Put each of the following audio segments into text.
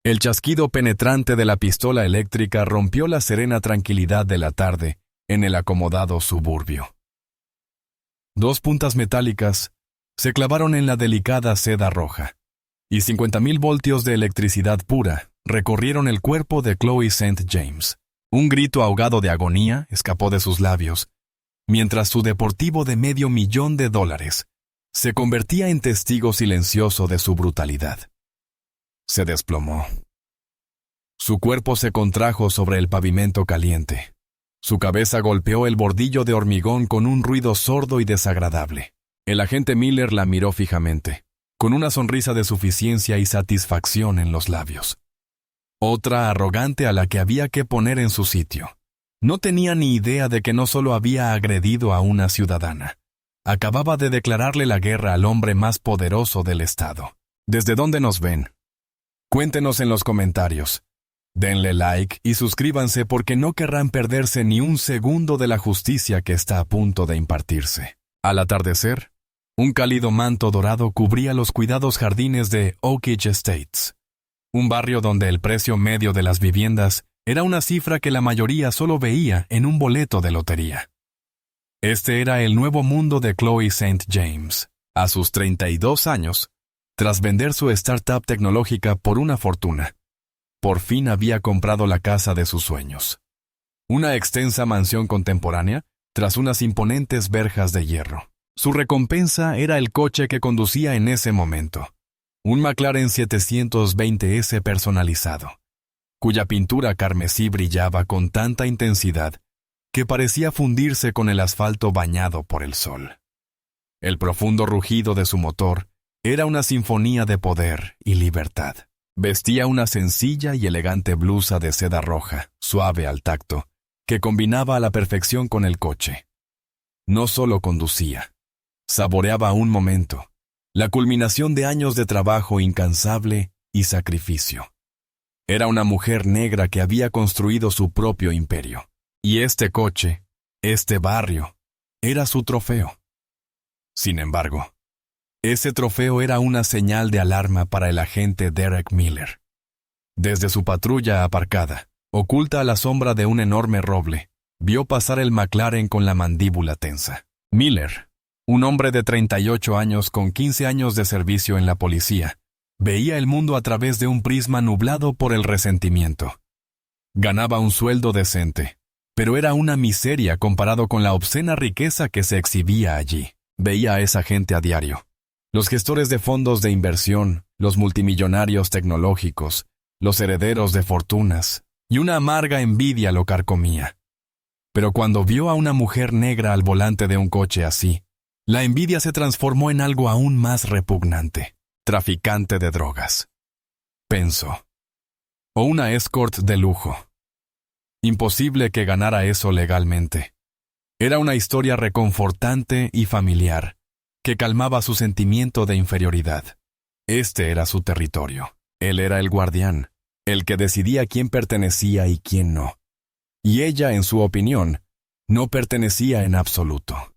El chasquido penetrante de la pistola eléctrica rompió la serena tranquilidad de la tarde en el acomodado suburbio. Dos puntas metálicas se clavaron en la delicada seda roja, y 50,000 voltios de electricidad pura recorrieron el cuerpo de Chloe St. James. Un grito ahogado de agonía escapó de sus labios, mientras su deportivo de $500,000 se convertía en testigo silencioso de su brutalidad. Se desplomó. Su cuerpo se contrajo sobre el pavimento caliente. Su cabeza golpeó el bordillo de hormigón con un ruido sordo y desagradable. El agente Miller la miró fijamente, con una sonrisa de suficiencia y satisfacción en los labios. Otra arrogante a la que había que poner en su sitio. No tenía ni idea de que no solo había agredido a una ciudadana. Acababa de declararle la guerra al hombre más poderoso del estado. ¿Desde dónde nos ven? Cuéntenos en los comentarios. Denle like y suscríbanse porque no querrán perderse ni un segundo de la justicia que está a punto de impartirse. Al atardecer, un cálido manto dorado cubría los cuidados jardines de Oakridge Estates, un barrio donde el precio medio de las viviendas era una cifra que la mayoría solo veía en un boleto de lotería. Este era el nuevo mundo de Chloe St. James, a sus 32 años, tras vender su startup tecnológica por una fortuna. Por fin había comprado la casa de sus sueños. Una extensa mansión contemporánea, tras unas imponentes verjas de hierro. Su recompensa era el coche que conducía en ese momento. Un McLaren 720S personalizado, cuya pintura carmesí brillaba con tanta intensidad que parecía fundirse con el asfalto bañado por el sol. El profundo rugido de su motor era una sinfonía de poder y libertad. Vestía una sencilla y elegante blusa de seda roja, suave al tacto, que combinaba a la perfección con el coche. No solo conducía, saboreaba un momento, la culminación de años de trabajo incansable y sacrificio. Era una mujer negra que había construido su propio imperio. Y este coche, este barrio, era su trofeo. Sin embargo, ese trofeo era una señal de alarma para el agente Derek Miller. Desde su patrulla aparcada, oculta a la sombra de un enorme roble, vio pasar el McLaren con la mandíbula tensa. Miller, un hombre de 38 años con 15 años de servicio en la policía, veía el mundo a través de un prisma nublado por el resentimiento. Ganaba un sueldo decente, pero era una miseria comparado con la obscena riqueza que se exhibía allí. Veía a esa gente a diario. Los gestores de fondos de inversión, los multimillonarios tecnológicos, los herederos de fortunas, y una amarga envidia lo carcomía. Pero cuando vio a una mujer negra al volante de un coche así, la envidia se transformó en algo aún más repugnante. Traficante de drogas, pensó. O una escort de lujo. Imposible que ganara eso legalmente. Era una historia reconfortante y familiar, que calmaba su sentimiento de inferioridad. Este era su territorio. Él era el guardián, el que decidía quién pertenecía y quién no. Y ella, en su opinión, no pertenecía en absoluto.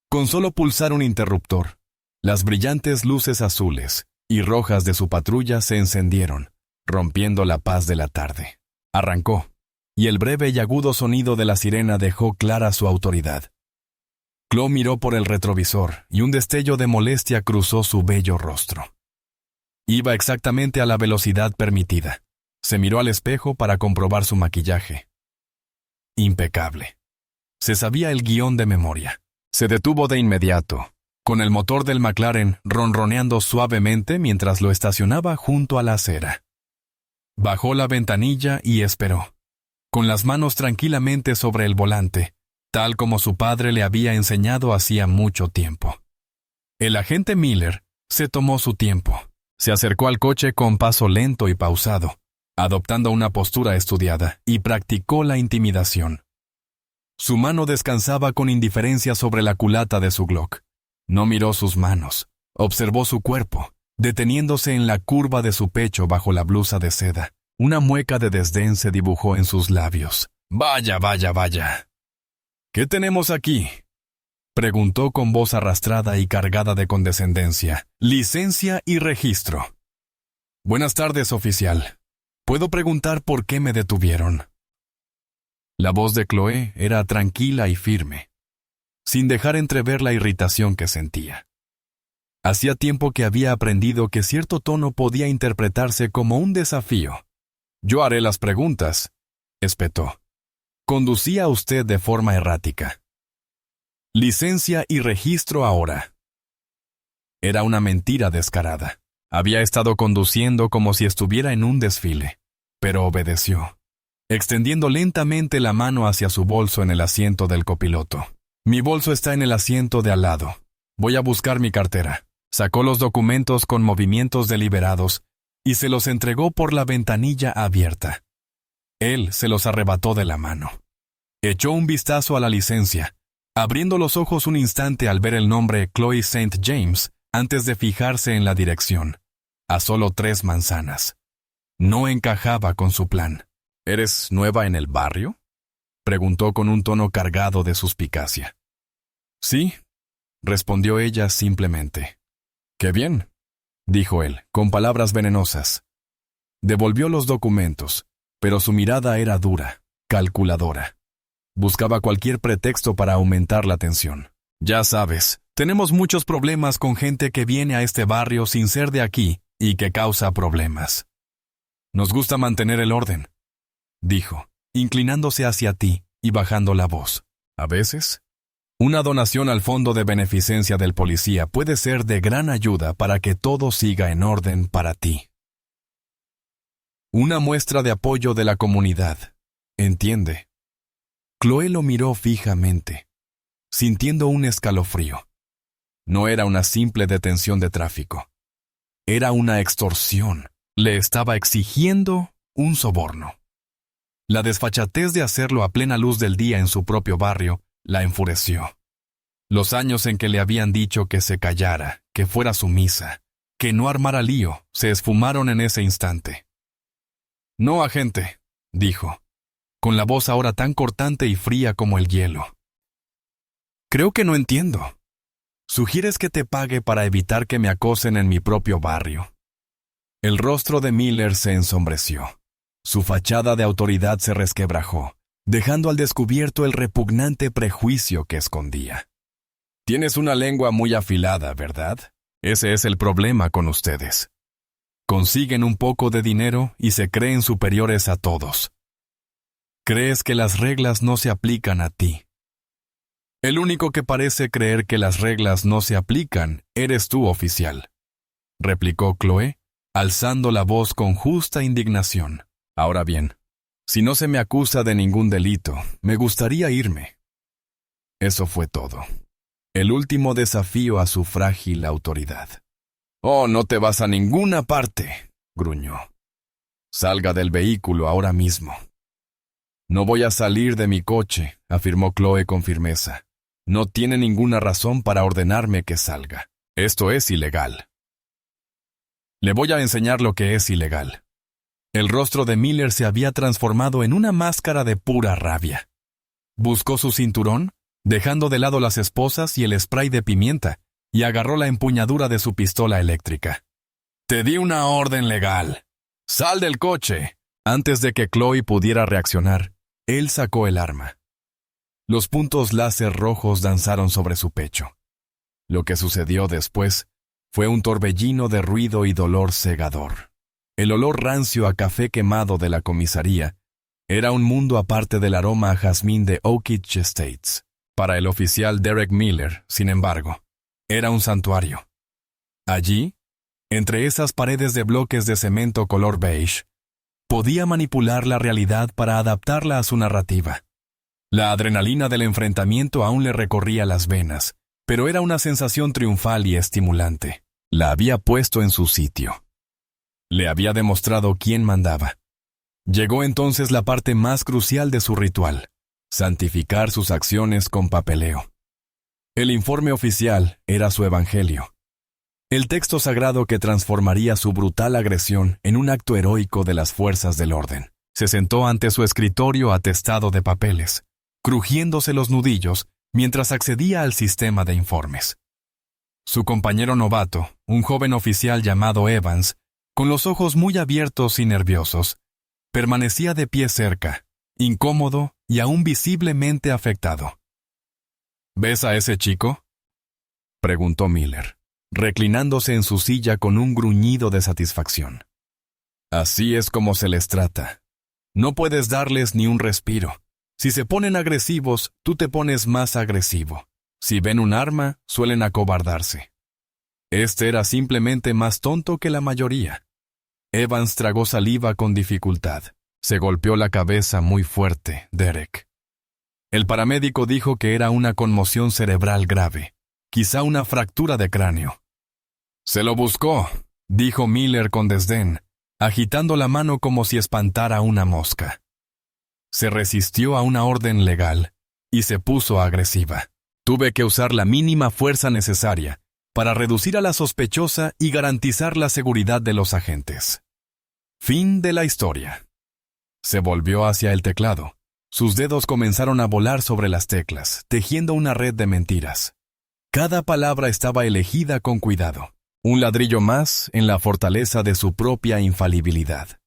Con solo pulsar un interruptor, las brillantes luces azules y rojas de su patrulla se encendieron, rompiendo la paz de la tarde. Arrancó, y el breve y agudo sonido de la sirena dejó clara su autoridad. Chloe miró por el retrovisor y un destello de molestia cruzó su bello rostro. Iba exactamente a la velocidad permitida. Se miró al espejo para comprobar su maquillaje. Impecable. Se sabía el guión de memoria. Se detuvo de inmediato, con el motor del McLaren ronroneando suavemente mientras lo estacionaba junto a la acera. Bajó la ventanilla y esperó, con las manos tranquilamente sobre el volante, tal como su padre le había enseñado hacía mucho tiempo. El agente Miller se tomó su tiempo. Se acercó al coche con paso lento y pausado, adoptando una postura estudiada, y practicó la intimidación. Su mano descansaba con indiferencia sobre la culata de su Glock. No miró sus manos, observó su cuerpo, deteniéndose en la curva de su pecho bajo la blusa de seda. Una mueca de desdén se dibujó en sus labios. «Vaya, vaya, vaya. ¿Qué tenemos aquí?», preguntó con voz arrastrada y cargada de condescendencia. «Licencia y registro». Buenas tardes, oficial. ¿Puedo preguntar por qué me detuvieron? La voz de Chloe era tranquila y firme, sin dejar entrever la irritación que sentía. Hacía tiempo que había aprendido que cierto tono podía interpretarse como un desafío. Yo haré las preguntas, espetó. Conducía usted de forma errática. Licencia y registro ahora. Era una mentira descarada. Había estado conduciendo como si estuviera en un desfile, pero obedeció, extendiendo lentamente la mano hacia su bolso en el asiento del copiloto. Mi bolso está en el asiento de al lado. Voy a buscar mi cartera. Sacó los documentos con movimientos deliberados y se los entregó por la ventanilla abierta. Él se los arrebató de la mano. Echó un vistazo a la licencia, abriendo los ojos un instante al ver el nombre Chloe St. James antes de fijarse en la dirección, a solo 3 manzanas. No encajaba con su plan. ¿Eres nueva en el barrio?, preguntó con un tono cargado de suspicacia. Sí, respondió ella simplemente. «Qué bien», dijo él, con palabras venenosas. Devolvió los documentos, pero su mirada era dura, calculadora. Buscaba cualquier pretexto para aumentar la tensión. «Ya sabes, tenemos muchos problemas con gente que viene a este barrio sin ser de aquí y que causa problemas. Nos gusta mantener el orden», dijo, inclinándose hacia ti y bajando la voz. «A veces, una donación al fondo de beneficencia del policía puede ser de gran ayuda para que todo siga en orden para ti». Una muestra de apoyo de la comunidad, ¿entiende? Chloe lo miró fijamente, sintiendo un escalofrío. No era una simple detención de tráfico. Era una extorsión. Le estaba exigiendo un soborno. La desfachatez de hacerlo a plena luz del día en su propio barrio la enfureció. Los años en que le habían dicho que se callara, que fuera sumisa, que no armara lío, se esfumaron en ese instante. «No, agente», dijo, con la voz ahora tan cortante y fría como el hielo. «Creo que no entiendo. ¿Sugieres que te pague para evitar que me acosen en mi propio barrio?» El rostro de Miller se ensombreció. Su fachada de autoridad se resquebrajó, dejando al descubierto el repugnante prejuicio que escondía. «Tienes una lengua muy afilada, ¿verdad? Ese es el problema con ustedes. Consiguen un poco de dinero y se creen superiores a todos. Crees que las reglas no se aplican a ti. El único que parece creer que las reglas no se aplican eres tú, oficial», replicó Chloe, alzando la voz con justa indignación. «Ahora bien, si no se me acusa de ningún delito, me gustaría irme». Eso fue todo. El último desafío a su frágil autoridad. «Oh, no te vas a ninguna parte», gruñó. «Salga del vehículo ahora mismo». «No voy a salir de mi coche», afirmó Chloe con firmeza. «No tiene ninguna razón para ordenarme que salga. Esto es ilegal». «Le voy a enseñar lo que es ilegal». El rostro de Miller se había transformado en una máscara de pura rabia. Buscó su cinturón, dejando de lado las esposas y el spray de pimienta, y agarró la empuñadura de su pistola eléctrica. «Te di una orden legal. ¡Sal del coche!». Antes de que Chloe pudiera reaccionar, él sacó el arma. Los puntos láser rojos danzaron sobre su pecho. Lo que sucedió después fue un torbellino de ruido y dolor cegador. El olor rancio a café quemado de la comisaría era un mundo aparte del aroma a jazmín de Oak Ridge Estates. Para el oficial Derek Miller, sin embargo, era un santuario. Allí, entre esas paredes de bloques de cemento color beige, podía manipular la realidad para adaptarla a su narrativa. La adrenalina del enfrentamiento aún le recorría las venas, pero era una sensación triunfal y estimulante. La había puesto en su sitio. Le había demostrado quién mandaba. Llegó entonces la parte más crucial de su ritual: santificar sus acciones con papeleo. El informe oficial era su evangelio. El texto sagrado que transformaría su brutal agresión en un acto heroico de las fuerzas del orden. Se sentó ante su escritorio atestado de papeles, crujiéndose los nudillos mientras accedía al sistema de informes. Su compañero novato, un joven oficial llamado Evans, con los ojos muy abiertos y nerviosos, permanecía de pie cerca, incómodo y aún visiblemente afectado. ¿Ves a ese chico?, preguntó Miller, reclinándose en su silla con un gruñido de satisfacción. Así es como se les trata. No puedes darles ni un respiro. Si se ponen agresivos, tú te pones más agresivo. Si ven un arma, suelen acobardarse. Este era simplemente más tonto que la mayoría. Evans tragó saliva con dificultad. Se golpeó la cabeza muy fuerte, Derek. El paramédico dijo que era una conmoción cerebral grave, quizá una fractura de cráneo. «Se lo buscó», dijo Miller con desdén, agitando la mano como si espantara a una mosca. Se resistió a una orden legal y se puso agresiva. Tuve que usar la mínima fuerza necesaria para reducir a la sospechosa y garantizar la seguridad de los agentes. Fin de la historia. Se volvió hacia el teclado. Sus dedos comenzaron a volar sobre las teclas, tejiendo una red de mentiras. Cada palabra estaba elegida con cuidado. Un ladrillo más en la fortaleza de su propia infalibilidad.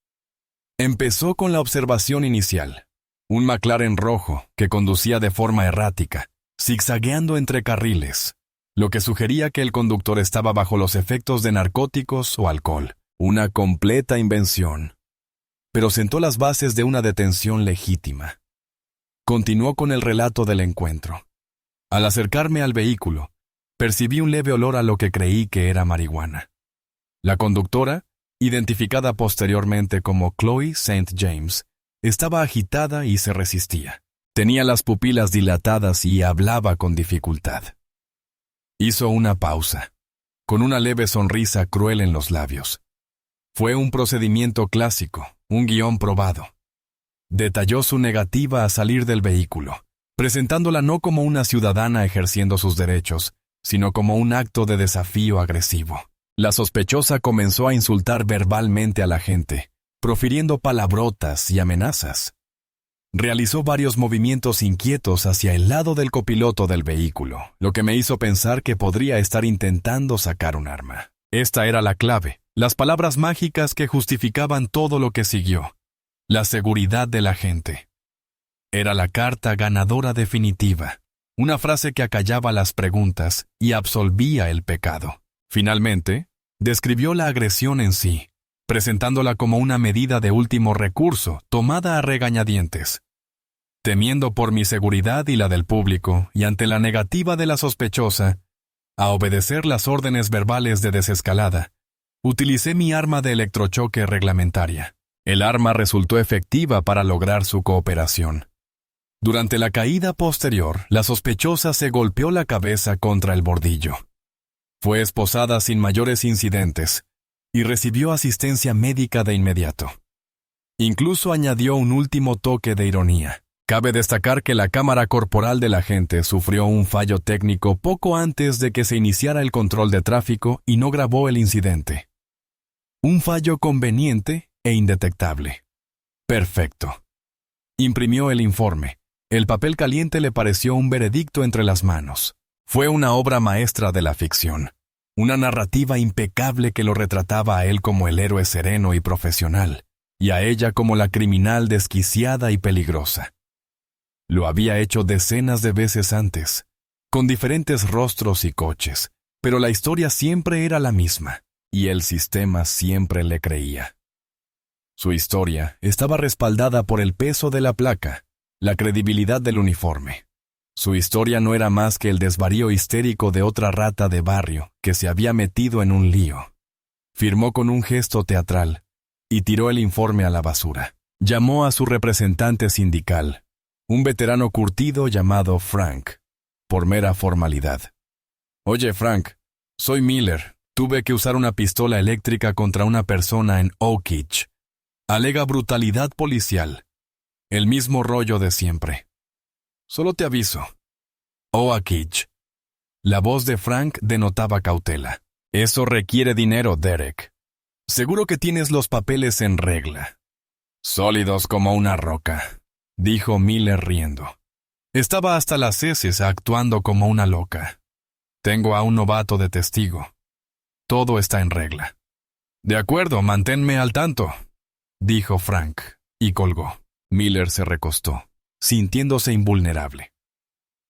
Empezó con la observación inicial. Un McLaren rojo que conducía de forma errática, zigzagueando entre carriles, lo que sugería que el conductor estaba bajo los efectos de narcóticos o alcohol. Una completa invención. Pero sentó las bases de una detención legítima. Continuó con el relato del encuentro. Al acercarme al vehículo, percibí un leve olor a lo que creí que era marihuana. La conductora, identificada posteriormente como Chloe St. James, estaba agitada y se resistía. Tenía las pupilas dilatadas y hablaba con dificultad. Hizo una pausa, con una leve sonrisa cruel en los labios. Fue un procedimiento clásico, un guión probado. Detalló su negativa a salir del vehículo, presentándola no como una ciudadana ejerciendo sus derechos, sino como un acto de desafío agresivo. La sospechosa comenzó a insultar verbalmente a la gente, profiriendo palabrotas y amenazas. Realizó varios movimientos inquietos hacia el lado del copiloto del vehículo, lo que me hizo pensar que podría estar intentando sacar un arma. Esta era la clave, las palabras mágicas que justificaban todo lo que siguió. La seguridad de la gente. Era la carta ganadora definitiva, una frase que acallaba las preguntas y absolvía el pecado. Finalmente, describió la agresión en sí, presentándola como una medida de último recurso tomada a regañadientes. Temiendo por mi seguridad y la del público, y ante la negativa de la sospechosa a obedecer las órdenes verbales de desescalada, utilicé mi arma de electrochoque reglamentaria. El arma resultó efectiva para lograr su cooperación. Durante la caída posterior, la sospechosa se golpeó la cabeza contra el bordillo. Fue esposada sin mayores incidentes y recibió asistencia médica de inmediato. Incluso añadió un último toque de ironía. Cabe destacar que la cámara corporal del agente sufrió un fallo técnico poco antes de que se iniciara el control de tráfico y no grabó el incidente. Un fallo conveniente e indetectable. Perfecto. Imprimió el informe. El papel caliente le pareció un veredicto entre las manos. Fue una obra maestra de la ficción. Una narrativa impecable que lo retrataba a él como el héroe sereno y profesional, y a ella como la criminal desquiciada y peligrosa. Lo había hecho decenas de veces antes, con diferentes rostros y coches, pero la historia siempre era la misma, y el sistema siempre le creía. Su historia estaba respaldada por el peso de la placa, la credibilidad del uniforme. Su historia no era más que el desvarío histérico de otra rata de barrio que se había metido en un lío. Firmó con un gesto teatral y tiró el informe a la basura. Llamó a su representante sindical, un veterano curtido llamado Frank, por mera formalidad. «Oye, Frank, soy Miller. Tuve que usar una pistola eléctrica contra una persona en Oakridge. Alega brutalidad policial. El mismo rollo de siempre. Solo te aviso. Oakridge». La voz de Frank denotaba cautela. «Eso requiere dinero, Derek. Seguro que tienes los papeles en regla». «Sólidos como una roca», dijo Miller riendo. Estaba hasta las heces actuando como una loca. «Tengo a un novato de testigo. Todo está en regla». De acuerdo, manténme al tanto, dijo Frank, y colgó. Miller se recostó, sintiéndose invulnerable.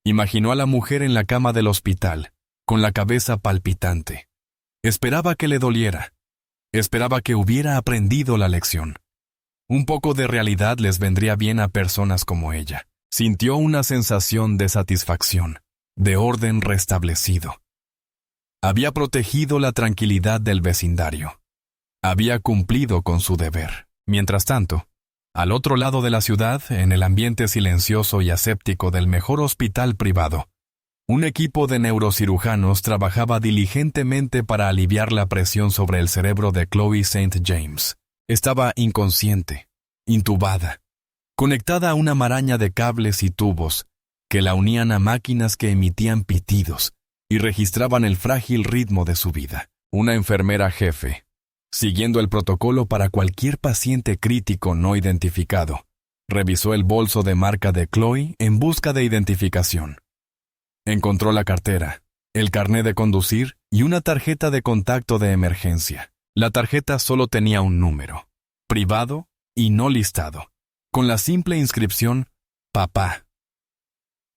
Imaginó a la mujer en la cama del hospital, con la cabeza palpitante. Esperaba que le doliera. Esperaba que hubiera aprendido la lección. Un poco de realidad les vendría bien a personas como ella. Sintió una sensación de satisfacción, de orden restablecido. Había protegido la tranquilidad del vecindario. Había cumplido con su deber. Mientras tanto, al otro lado de la ciudad, en el ambiente silencioso y aséptico del mejor hospital privado, un equipo de neurocirujanos trabajaba diligentemente para aliviar la presión sobre el cerebro de Chloe St. James. Estaba inconsciente, intubada, conectada a una maraña de cables y tubos que la unían a máquinas que emitían pitidos y registraban el frágil ritmo de su vida. Una enfermera jefe, siguiendo el protocolo para cualquier paciente crítico no identificado, revisó el bolso de marca de Chloe en busca de identificación. Encontró la cartera, el carné de conducir y una tarjeta de contacto de emergencia. La tarjeta solo tenía un número, privado y no listado, con la simple inscripción «Papá».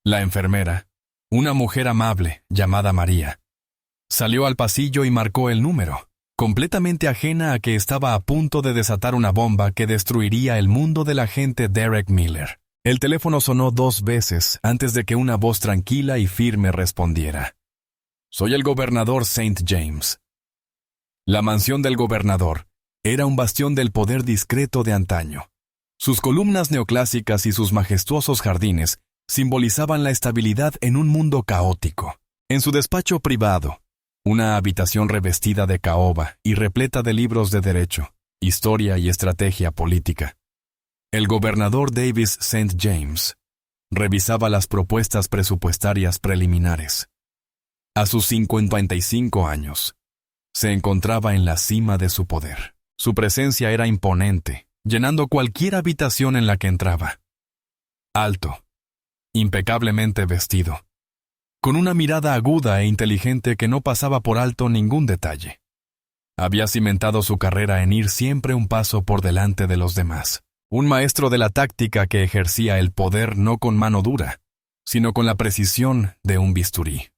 La enfermera, una mujer amable llamada María, salió al pasillo y marcó el número, completamente ajena a que estaba a punto de desatar una bomba que destruiría el mundo del agente Derek Miller. El teléfono sonó 2 veces antes de que una voz tranquila y firme respondiera. «Soy el gobernador St. James». La mansión del gobernador era un bastión del poder discreto de antaño. Sus columnas neoclásicas y sus majestuosos jardines simbolizaban la estabilidad en un mundo caótico. En su despacho privado, una habitación revestida de caoba y repleta de libros de derecho, historia y estrategia política, el gobernador Davis St. James revisaba las propuestas presupuestarias preliminares. A sus 55 años, se encontraba en la cima de su poder. Su presencia era imponente, llenando cualquier habitación en la que entraba. Alto, impecablemente vestido, con una mirada aguda e inteligente que no pasaba por alto ningún detalle. Había cimentado su carrera en ir siempre un paso por delante de los demás. Un maestro de la táctica que ejercía el poder no con mano dura, sino con la precisión de un bisturí.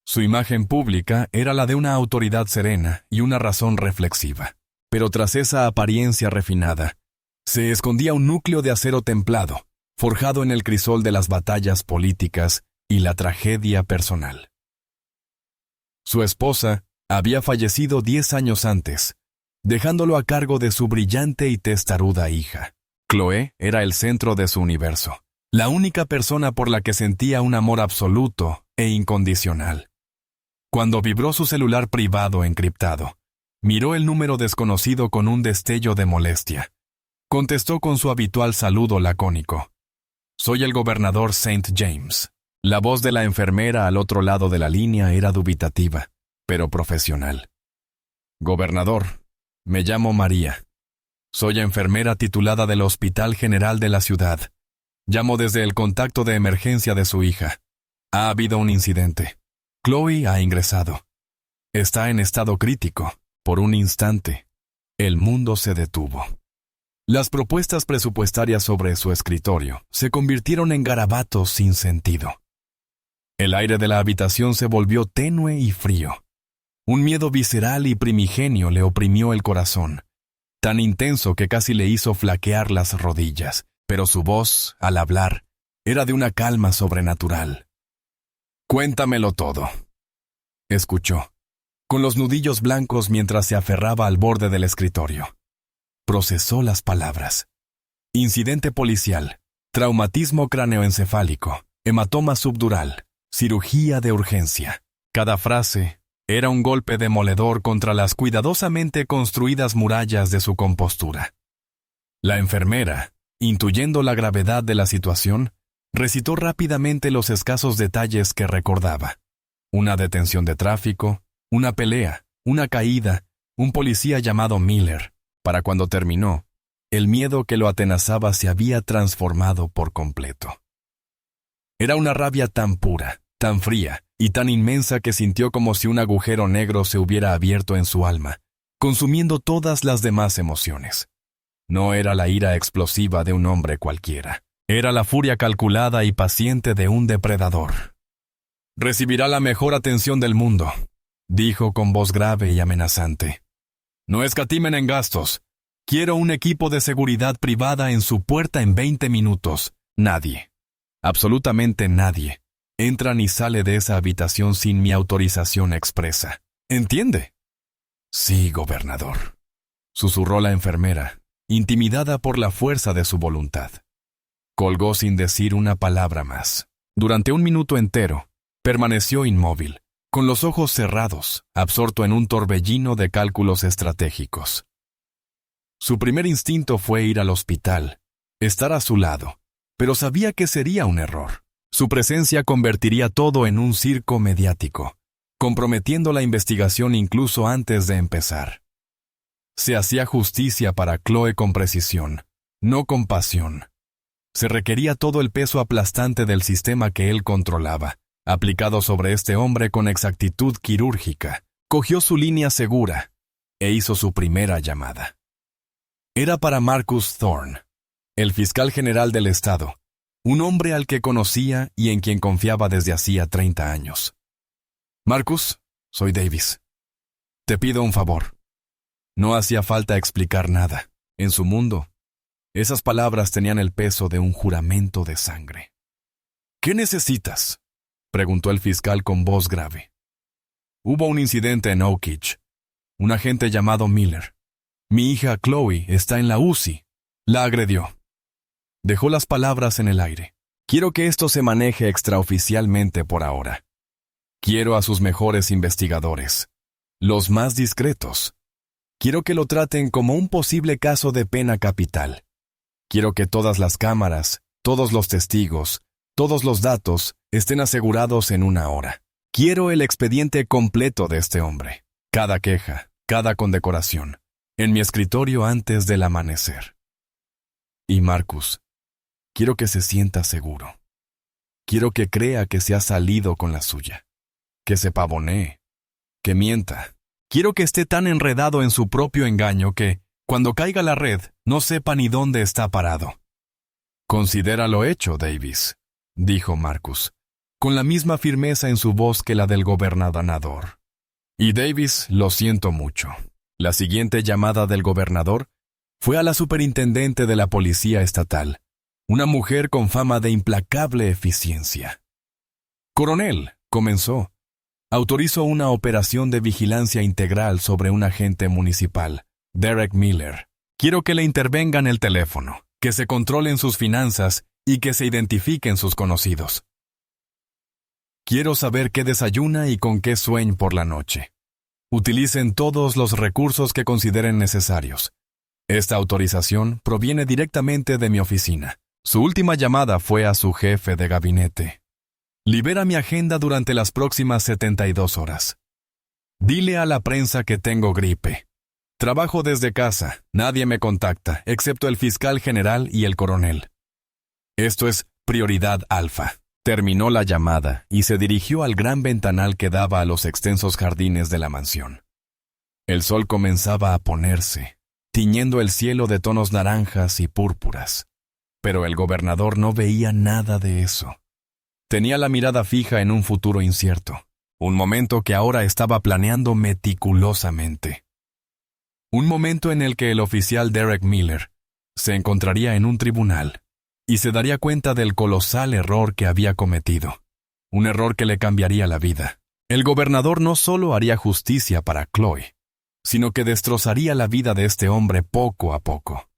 Su imagen pública era la de una autoridad serena y una razón reflexiva. Pero tras esa apariencia refinada, se escondía un núcleo de acero templado, forjado en el crisol de las batallas políticas y la tragedia personal. Su esposa había fallecido 10 años antes, dejándolo a cargo de su brillante y testaruda hija. Chloe era el centro de su universo, la única persona por la que sentía un amor absoluto e incondicional. Cuando vibró su celular privado encriptado, miró el número desconocido con un destello de molestia. Contestó con su habitual saludo lacónico. «Soy el gobernador St. James». La voz de la enfermera al otro lado de la línea era dubitativa, pero profesional. «Gobernador, me llamo María. Soy enfermera titulada del Hospital General de la ciudad. Llamo desde el contacto de emergencia de su hija. Ha habido un incidente. Chloe ha ingresado. Está en estado crítico. Por un instante, el mundo se detuvo». Las propuestas presupuestarias sobre su escritorio se convirtieron en garabatos sin sentido. El aire de la habitación se volvió tenue y frío. Un miedo visceral y primigenio le oprimió el corazón, tan intenso que casi le hizo flaquear las rodillas, pero su voz, al hablar, era de una calma sobrenatural. «Cuéntamelo todo», escuchó, con los nudillos blancos mientras se aferraba al borde del escritorio. Procesó las palabras. Incidente policial, traumatismo craneoencefálico, hematoma subdural, cirugía de urgencia. Cada frase era un golpe demoledor contra las cuidadosamente construidas murallas de su compostura. La enfermera, intuyendo la gravedad de la situación, recitó rápidamente los escasos detalles que recordaba. Una detención de tráfico, una pelea, una caída, un policía llamado Miller. Para cuando terminó, el miedo que lo atenazaba se había transformado por completo. Era una rabia tan pura, tan fría y tan inmensa que sintió como si un agujero negro se hubiera abierto en su alma consumiendo todas las demás emociones. No era la ira explosiva de un hombre cualquiera. Era la furia calculada y paciente de un depredador. «Recibirá la mejor atención del mundo», dijo con voz grave y amenazante. «No escatimen en gastos. Quiero un equipo de seguridad privada en su puerta en 20 minutos. Nadie, absolutamente nadie, entra ni sale de esa habitación sin mi autorización expresa. ¿Entiende?» «Sí, gobernador», susurró la enfermera, intimidada por la fuerza de su voluntad. Colgó sin decir una palabra más. Durante 1 minuto entero, permaneció inmóvil, con los ojos cerrados, absorto en un torbellino de cálculos estratégicos. Su primer instinto fue ir al hospital, estar a su lado, pero sabía que sería un error. Su presencia convertiría todo en un circo mediático, comprometiendo la investigación incluso antes de empezar. Se hacía justicia para Chloe con precisión, no con pasión. Se requería todo el peso aplastante del sistema que él controlaba, aplicado sobre este hombre con exactitud quirúrgica. Cogió su línea segura e hizo su primera llamada. Era para Marcus Thorne, el fiscal general del estado, un hombre al que conocía y en quien confiaba desde hacía 30 años. «Marcus, soy Davis. Te pido un favor». No hacía falta explicar nada. En su mundo, esas palabras tenían el peso de un juramento de sangre. «¿Qué necesitas?», preguntó el fiscal con voz grave. «Hubo un incidente en Oakridge. Un agente llamado Miller. Mi hija Chloe está en la UCI. La agredió». Dejó las palabras en el aire. «Quiero que esto se maneje extraoficialmente por ahora. Quiero a sus mejores investigadores, los más discretos. Quiero que lo traten como un posible caso de pena capital. Quiero que todas las cámaras, todos los testigos, todos los datos estén asegurados en 1 hora. Quiero el expediente completo de este hombre, cada queja, cada condecoración, en mi escritorio antes del amanecer. Y Marcus, quiero que se sienta seguro. Quiero que crea que se ha salido con la suya, que se pavonee, que mienta. Quiero que esté tan enredado en su propio engaño que, cuando caiga la red, no sepa ni dónde está parado». «Considéralo hecho, Davis», dijo Marcus, con la misma firmeza en su voz que la del gobernador. «Y Davis, lo siento mucho». La siguiente llamada del gobernador fue a la superintendente de la policía estatal, una mujer con fama de implacable eficiencia. «Coronel», comenzó, «autorizo una operación de vigilancia integral sobre un agente municipal, Derek Miller. Quiero que le intervengan el teléfono, que se controlen sus finanzas y que se identifiquen sus conocidos. Quiero saber qué desayuna y con qué sueña por la noche. Utilicen todos los recursos que consideren necesarios. Esta autorización proviene directamente de mi oficina. Su última llamada fue a su jefe de gabinete. Libera mi agenda durante las próximas 72 horas. Dile a la prensa que tengo gripe. Trabajo desde casa, nadie me contacta, excepto el fiscal general y el coronel. Esto es prioridad alfa». Terminó la llamada y se dirigió al gran ventanal que daba a los extensos jardines de la mansión. El sol comenzaba a ponerse, tiñendo el cielo de tonos naranjas y púrpuras. Pero el gobernador no veía nada de eso. Tenía la mirada fija en un futuro incierto, un momento que ahora estaba planeando meticulosamente. Un momento en el que el oficial Derek Miller se encontraría en un tribunal y se daría cuenta del colosal error que había cometido. Un error que le cambiaría la vida. El gobernador no solo haría justicia para Chloe, sino que destrozaría la vida de este hombre poco a poco.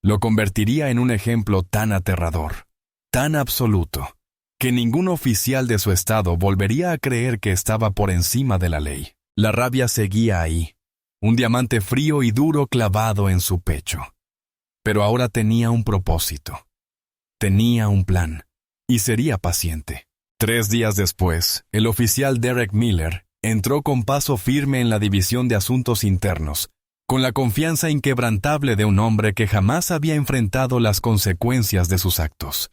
Lo convertiría en un ejemplo tan aterrador, tan absoluto, que ningún oficial de su estado volvería a creer que estaba por encima de la ley. La rabia seguía ahí, un diamante frío y duro clavado en su pecho. Pero ahora tenía un propósito. Tenía un plan, y sería paciente. 3 días después, el oficial Derek Miller entró con paso firme en la División de Asuntos Internos, con la confianza inquebrantable de un hombre que jamás había enfrentado las consecuencias de sus actos.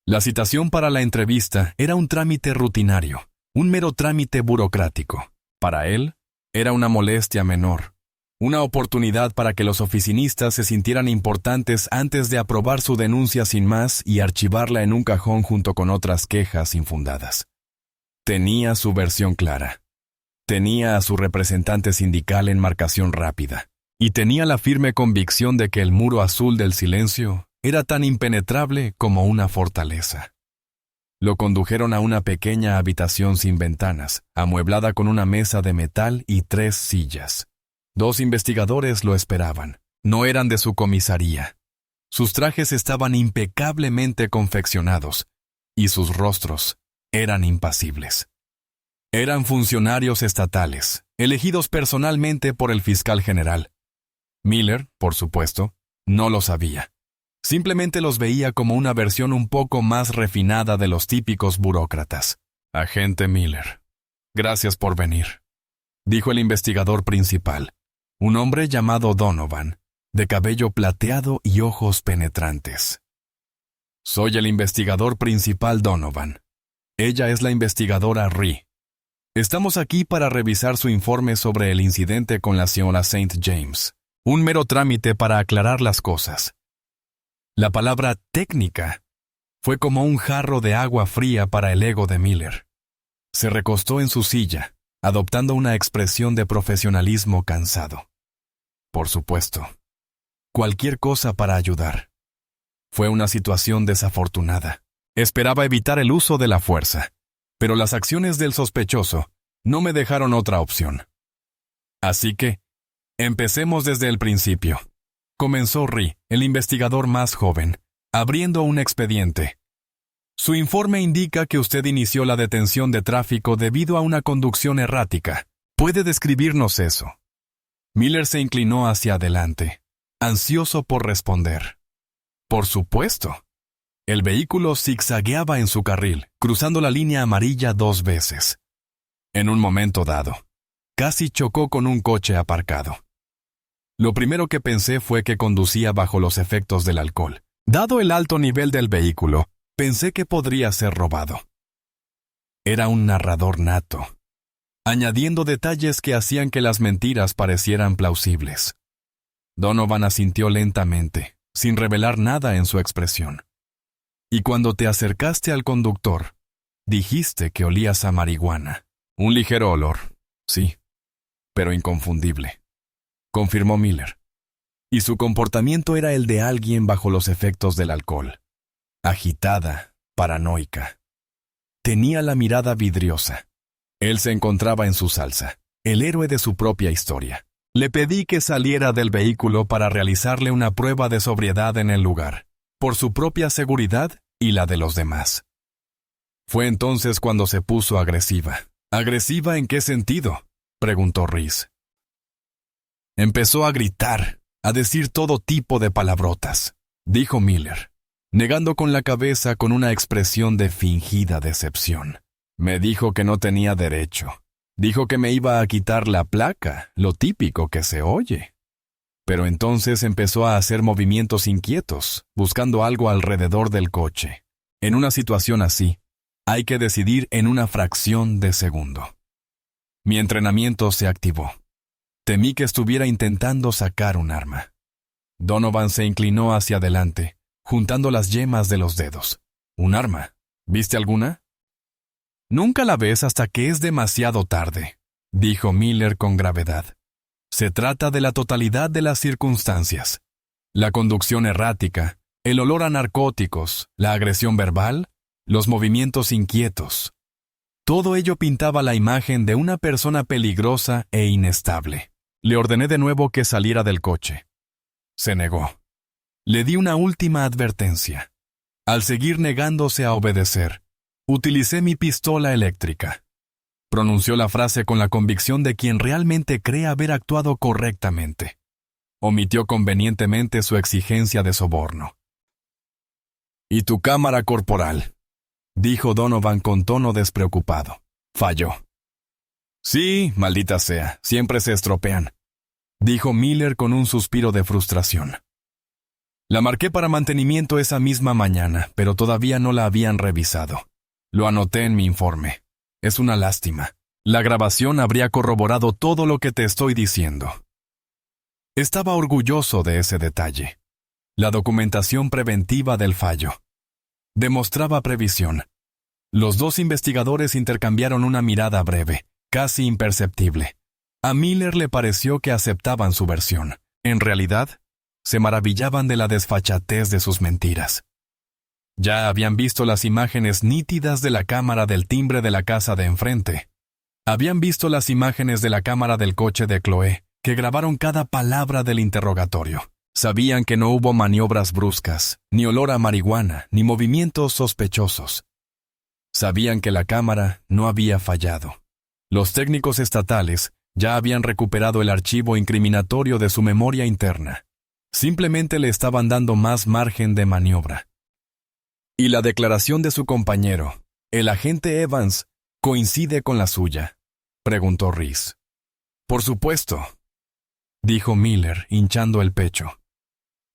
La citación para la entrevista era un trámite rutinario, un mero trámite burocrático. Para él, era una molestia menor, Una oportunidad para que los oficinistas se sintieran importantes antes de aprobar su denuncia sin más y archivarla en un cajón junto con otras quejas infundadas. Tenía su versión clara. Tenía a su representante sindical en marcación rápida. Y tenía la firme convicción de que el muro azul del silencio era tan impenetrable como una fortaleza. Lo condujeron a una pequeña habitación sin ventanas, amueblada con una mesa de metal y 3 sillas. 2 investigadores lo esperaban. No eran de su comisaría. Sus trajes estaban impecablemente confeccionados, y sus rostros eran impasibles. Eran funcionarios estatales, elegidos personalmente por el fiscal general. Miller, por supuesto, no lo sabía. Simplemente los veía como una versión un poco más refinada de los típicos burócratas. «Agente Miller, gracias por venir», dijo el investigador principal, un hombre llamado Donovan, de cabello plateado y ojos penetrantes. «Soy el investigador principal Donovan. Ella es la investigadora Rhee. Estamos aquí para revisar su informe sobre el incidente con la señora St. James. Un mero trámite para aclarar las cosas». La palabra técnica fue como un jarro de agua fría para el ego de Miller. Se recostó en su silla, adoptando una expresión de profesionalismo cansado. Por supuesto, cualquier cosa para ayudar. Fue una situación desafortunada. Esperaba evitar el uso de la fuerza, pero las acciones del sospechoso no me dejaron otra opción. Así que, empecemos desde el principio. Comenzó Rhee, el investigador más joven, abriendo un expediente. Su informe indica que usted inició la detención de tráfico debido a una conducción errática. ¿Puede describirnos eso? Miller se inclinó hacia adelante, ansioso por responder. Por supuesto. El vehículo zigzagueaba en su carril, cruzando la línea amarilla 2 veces. En un momento dado, casi chocó con un coche aparcado. Lo primero que pensé fue que conducía bajo los efectos del alcohol. Dado el alto nivel del vehículo, pensé que podría ser robado. Era un narrador nato, añadiendo detalles que hacían que las mentiras parecieran plausibles. Donovan asintió lentamente, sin revelar nada en su expresión. Y cuando te acercaste al conductor, dijiste que olías a marihuana. Un ligero olor, sí, pero inconfundible, confirmó Miller. Y su comportamiento era el de alguien bajo los efectos del alcohol. Agitada, paranoica. Tenía la mirada vidriosa. Él se encontraba en su salsa, el héroe de su propia historia. Le pedí que saliera del vehículo para realizarle una prueba de sobriedad en el lugar, por su propia seguridad y la de los demás. Fue entonces cuando se puso agresiva. ¿Agresiva en qué sentido?, preguntó Rhys. Empezó a gritar, a decir todo tipo de palabrotas, dijo Miller, negando con la cabeza con una expresión de fingida decepción. Me dijo que no tenía derecho. Dijo que me iba a quitar la placa, lo típico que se oye. Pero entonces empezó a hacer movimientos inquietos, buscando algo alrededor del coche. En una situación así, hay que decidir en una fracción de segundo. Mi entrenamiento se activó. Temí que estuviera intentando sacar un arma. Donovan se inclinó hacia adelante, juntando las yemas de los dedos. ¿Un arma? ¿Viste alguna? Nunca la ves hasta que es demasiado tarde, dijo Miller con gravedad. Se trata de la totalidad de las circunstancias. La conducción errática, el olor a narcóticos, la agresión verbal, los movimientos inquietos. Todo ello pintaba la imagen de una persona peligrosa e inestable. Le ordené de nuevo que saliera del coche. Se negó. Le di una última advertencia. Al seguir negándose a obedecer, utilicé mi pistola eléctrica. Pronunció la frase con la convicción de quien realmente cree haber actuado correctamente. Omitió convenientemente su exigencia de soborno. «¿Y tu cámara corporal?», dijo Donovan con tono despreocupado. «Falló». «Sí, maldita sea, siempre se estropean», dijo Miller con un suspiro de frustración. «La marqué para mantenimiento esa misma mañana, pero todavía no la habían revisado. Lo anoté en mi informe. Es una lástima. La grabación habría corroborado todo lo que te estoy diciendo». Estaba orgulloso de ese detalle. La documentación preventiva del fallo demostraba previsión. Los dos investigadores intercambiaron una mirada breve, casi imperceptible. A Miller le pareció que aceptaban su versión. En realidad, se maravillaban de la desfachatez de sus mentiras. Ya habían visto las imágenes nítidas de la cámara del timbre de la casa de enfrente. Habían visto las imágenes de la cámara del coche de Chloe, que grabaron cada palabra del interrogatorio. Sabían que no hubo maniobras bruscas, ni olor a marihuana, ni movimientos sospechosos. Sabían que la cámara no había fallado. Los técnicos estatales ya habían recuperado el archivo incriminatorio de su memoria interna. Simplemente le estaban dando más margen de maniobra. Y la declaración de su compañero, el agente Evans, ¿coincide con la suya?, preguntó Reese. Por supuesto, dijo Miller, hinchando el pecho.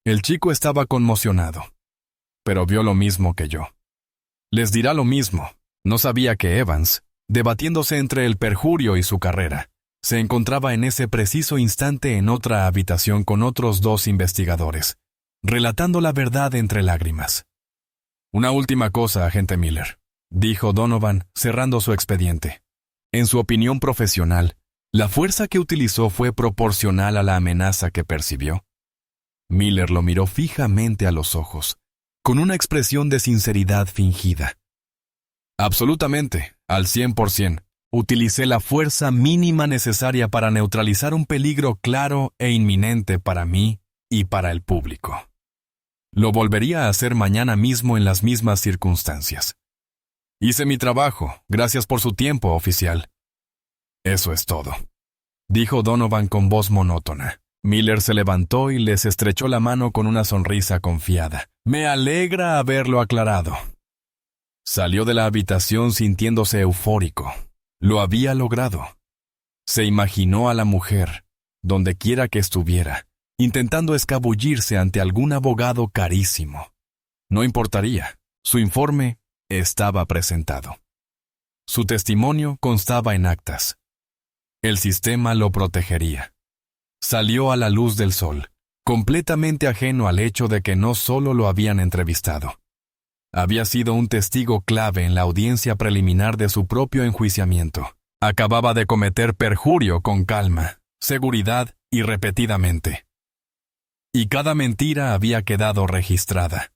El chico estaba conmocionado, pero vio lo mismo que yo. Les dirá lo mismo. No sabía que Evans, debatiéndose entre el perjurio y su carrera, se encontraba en ese preciso instante en otra habitación con otros dos investigadores, relatando la verdad entre lágrimas. Una última cosa, agente Miller, dijo Donovan, cerrando su expediente. En su opinión profesional, ¿la fuerza que utilizó fue proporcional a la amenaza que percibió? Miller lo miró fijamente a los ojos, con una expresión de sinceridad fingida. Absolutamente, al 100%. Utilicé la fuerza mínima necesaria para neutralizar un peligro claro e inminente para mí y para el público. Lo volvería a hacer mañana mismo en las mismas circunstancias. Hice mi trabajo, gracias por su tiempo, oficial. Eso es todo, dijo Donovan con voz monótona. Miller se levantó y les estrechó la mano con una sonrisa confiada. Me alegra haberlo aclarado. Salió de la habitación sintiéndose eufórico. Lo había logrado. Se imaginó a la mujer, donde quiera que estuviera, intentando escabullirse ante algún abogado carísimo. No importaría, su informe estaba presentado. Su testimonio constaba en actas. El sistema lo protegería. Salió a la luz del sol, completamente ajeno al hecho de que no solo lo habían entrevistado. Había sido un testigo clave en la audiencia preliminar de su propio enjuiciamiento. Acababa de cometer perjurio con calma, seguridad y repetidamente. Y cada mentira había quedado registrada.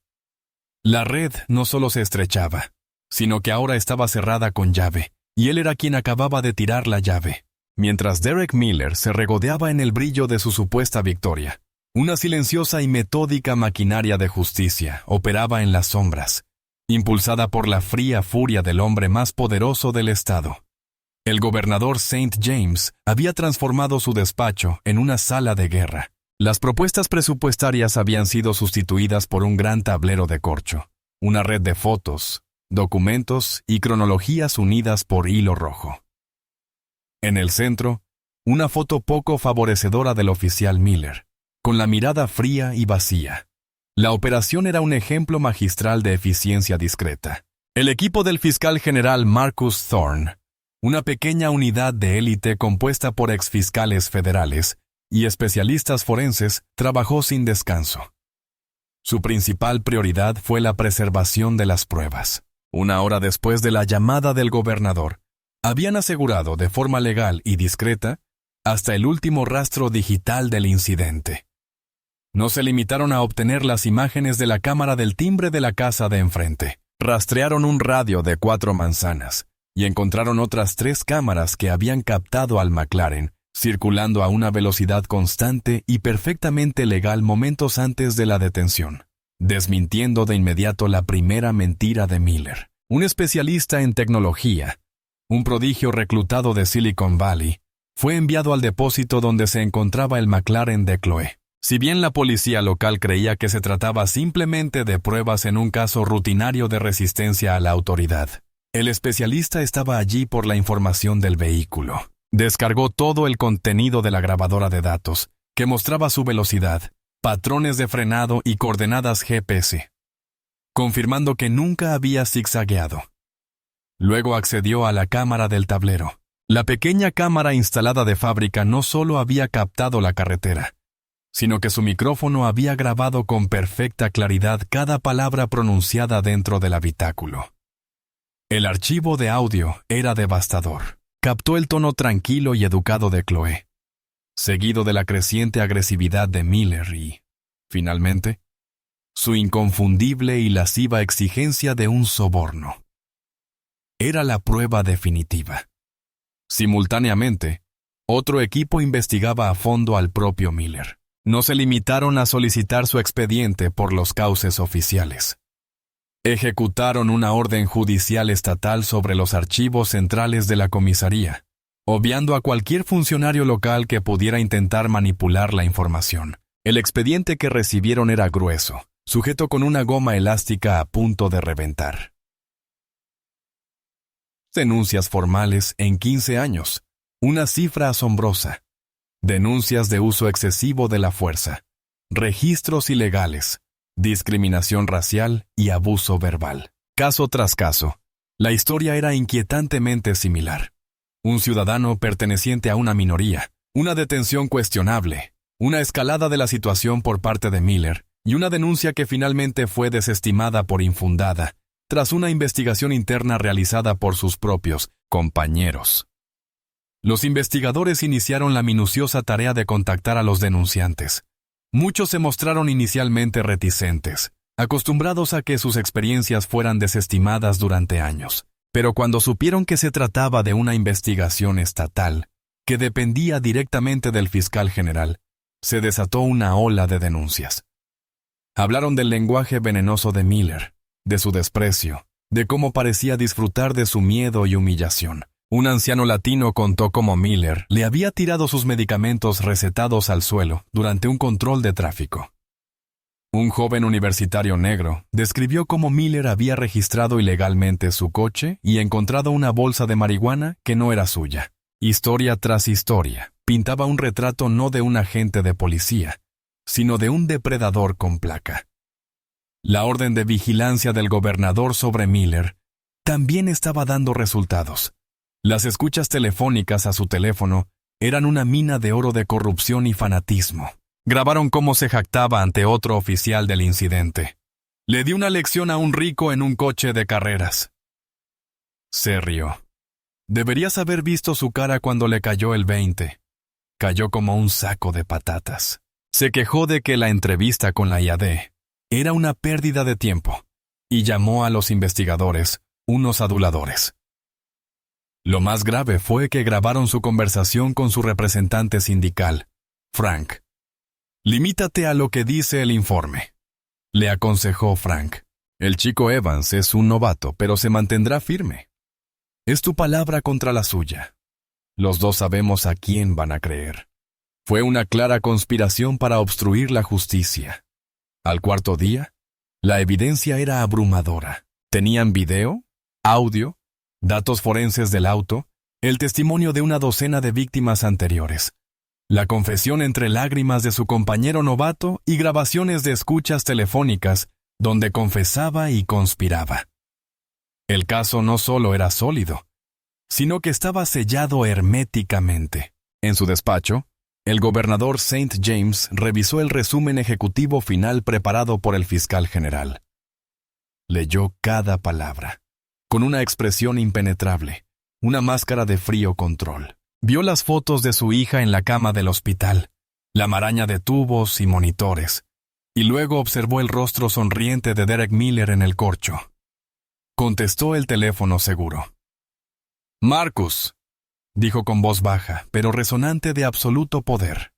La red no solo se estrechaba, sino que ahora estaba cerrada con llave, y él era quien acababa de tirar la llave. Mientras Derek Miller se regodeaba en el brillo de su supuesta victoria, una silenciosa y metódica maquinaria de justicia operaba en las sombras, impulsada por la fría furia del hombre más poderoso del estado. El gobernador St. James había transformado su despacho en una sala de guerra. Las propuestas presupuestarias habían sido sustituidas por un gran tablero de corcho, una red de fotos, documentos y cronologías unidas por hilo rojo. En el centro, una foto poco favorecedora del oficial Miller, con la mirada fría y vacía. La operación era un ejemplo magistral de eficiencia discreta. El equipo del fiscal general Marcus Thorne, una pequeña unidad de élite compuesta por exfiscales federales y especialistas forenses, trabajó sin descanso. Su principal prioridad fue la preservación de las pruebas. Una hora después de la llamada del gobernador, habían asegurado de forma legal y discreta hasta el último rastro digital del incidente. No se limitaron a obtener las imágenes de la cámara del timbre de la casa de enfrente. Rastrearon un radio de 4 manzanas y encontraron otras 3 cámaras que habían captado al McLaren, circulando a una velocidad constante y perfectamente legal momentos antes de la detención, desmintiendo de inmediato la primera mentira de Miller. Un especialista en tecnología, un prodigio reclutado de Silicon Valley, fue enviado al depósito donde se encontraba el McLaren de Chloe. Si bien la policía local creía que se trataba simplemente de pruebas en un caso rutinario de resistencia a la autoridad, el especialista estaba allí por la información del vehículo. Descargó todo el contenido de la grabadora de datos, que mostraba su velocidad, patrones de frenado y coordenadas GPS, confirmando que nunca había zigzagueado. Luego accedió a la cámara del tablero. La pequeña cámara instalada de fábrica no solo había captado la carretera, sino que su micrófono había grabado con perfecta claridad cada palabra pronunciada dentro del habitáculo. El archivo de audio era devastador. Captó el tono tranquilo y educado de Chloe, seguido de la creciente agresividad de Miller y, finalmente, su inconfundible y lasciva exigencia de un soborno. Era la prueba definitiva. Simultáneamente, otro equipo investigaba a fondo al propio Miller. No se limitaron a solicitar su expediente por los cauces oficiales. Ejecutaron una orden judicial estatal sobre los archivos centrales de la comisaría, obviando a cualquier funcionario local que pudiera intentar manipular la información. El expediente que recibieron era grueso, sujeto con una goma elástica a punto de reventar. Denuncias formales en 15 años, una cifra asombrosa. Denuncias de uso excesivo de la fuerza, registros ilegales, discriminación racial y abuso verbal. Caso tras caso, la historia era inquietantemente similar. Un ciudadano perteneciente a una minoría, una detención cuestionable, una escalada de la situación por parte de Miller y una denuncia que finalmente fue desestimada por infundada tras una investigación interna realizada por sus propios compañeros. Los investigadores iniciaron la minuciosa tarea de contactar a los denunciantes. Muchos se mostraron inicialmente reticentes, acostumbrados a que sus experiencias fueran desestimadas durante años. Pero cuando supieron que se trataba de una investigación estatal, que dependía directamente del fiscal general, se desató una ola de denuncias. Hablaron del lenguaje venenoso de Miller, de su desprecio, de cómo parecía disfrutar de su miedo y humillación. Un anciano latino contó cómo Miller le había tirado sus medicamentos recetados al suelo durante un control de tráfico. Un joven universitario negro describió cómo Miller había registrado ilegalmente su coche y encontrado una bolsa de marihuana que no era suya. Historia tras historia, pintaba un retrato no de un agente de policía, sino de un depredador con placa. La orden de vigilancia del gobernador sobre Miller también estaba dando resultados. Las escuchas telefónicas a su teléfono eran una mina de oro de corrupción y fanatismo. Grabaron cómo se jactaba ante otro oficial del incidente. Le di una lección a un rico en un coche de carreras. Se rió. Deberías haber visto su cara cuando le cayó el 20. Cayó como un saco de patatas. Se quejó de que la entrevista con la IAD era una pérdida de tiempo y llamó a los investigadores unos aduladores. Lo más grave fue que grabaron su conversación con su representante sindical, Frank. «Limítate a lo que dice el informe», le aconsejó Frank. «El chico Evans es un novato, pero se mantendrá firme. Es tu palabra contra la suya. Los dos sabemos a quién van a creer. Fue una clara conspiración para obstruir la justicia». Al cuarto día, la evidencia era abrumadora. Tenían video, audio, datos forenses del auto, el testimonio de una docena de víctimas anteriores, la confesión entre lágrimas de su compañero novato y grabaciones de escuchas telefónicas donde confesaba y conspiraba. El caso no solo era sólido, sino que estaba sellado herméticamente. En su despacho, el gobernador St. James revisó el resumen ejecutivo final preparado por el fiscal general. Leyó cada palabra, con una expresión impenetrable, una máscara de frío control. Vio las fotos de su hija en la cama del hospital, la maraña de tubos y monitores, y luego observó el rostro sonriente de Derek Miller en el corcho. Contestó el teléfono seguro. «Marcus», dijo con voz baja, pero resonante de absoluto poder.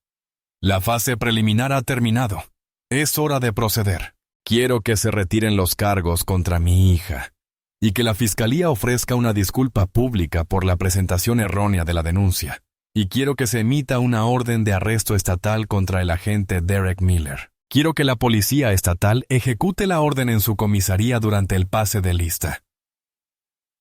«La fase preliminar ha terminado. Es hora de proceder. Quiero que se retiren los cargos contra mi hija y que la fiscalía ofrezca una disculpa pública por la presentación errónea de la denuncia. Y quiero que se emita una orden de arresto estatal contra el agente Derek Miller. Quiero que la policía estatal ejecute la orden en su comisaría durante el pase de lista.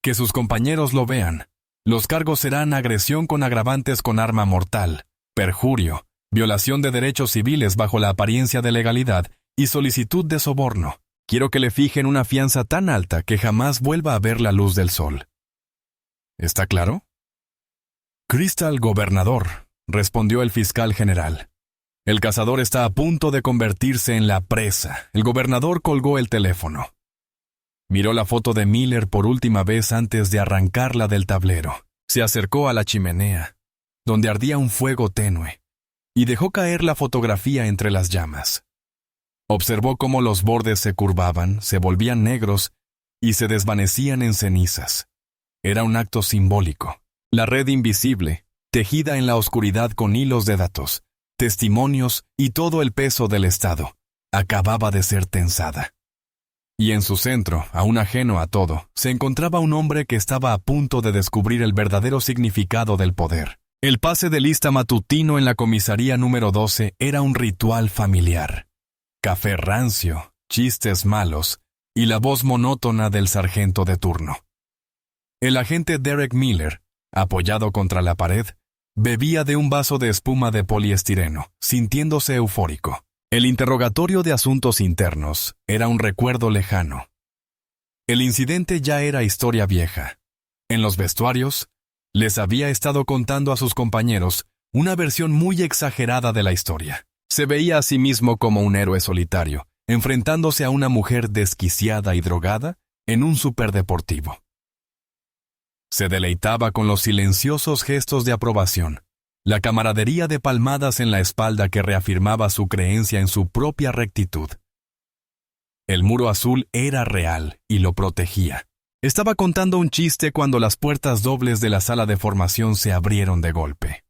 Que sus compañeros lo vean. Los cargos serán agresión con agravantes con arma mortal, perjurio, violación de derechos civiles bajo la apariencia de legalidad y solicitud de soborno. Quiero que le fijen una fianza tan alta que jamás vuelva a ver la luz del sol. ¿Está claro?» «Crystal, gobernador», respondió el fiscal general. El cazador está a punto de convertirse en la presa. El gobernador colgó el teléfono. Miró la foto de Miller por última vez antes de arrancarla del tablero. Se acercó a la chimenea, donde ardía un fuego tenue, y dejó caer la fotografía entre las llamas. Observó cómo los bordes se curvaban, se volvían negros y se desvanecían en cenizas. Era un acto simbólico. La red invisible, tejida en la oscuridad con hilos de datos, testimonios y todo el peso del Estado, acababa de ser tensada. Y en su centro, aún ajeno a todo, se encontraba un hombre que estaba a punto de descubrir el verdadero significado del poder. El pase de lista matutino en la comisaría número 12 era un ritual familiar. Café rancio, chistes malos y la voz monótona del sargento de turno. El agente Derek Miller, apoyado contra la pared, bebía de un vaso de espuma de poliestireno, sintiéndose eufórico. El interrogatorio de asuntos internos era un recuerdo lejano. El incidente ya era historia vieja. En los vestuarios, les había estado contando a sus compañeros una versión muy exagerada de la historia. Se veía a sí mismo como un héroe solitario, enfrentándose a una mujer desquiciada y drogada en un superdeportivo. Se deleitaba con los silenciosos gestos de aprobación, la camaradería de palmadas en la espalda que reafirmaba su creencia en su propia rectitud. El muro azul era real y lo protegía. Estaba contando un chiste cuando las puertas dobles de la sala de formación se abrieron de golpe.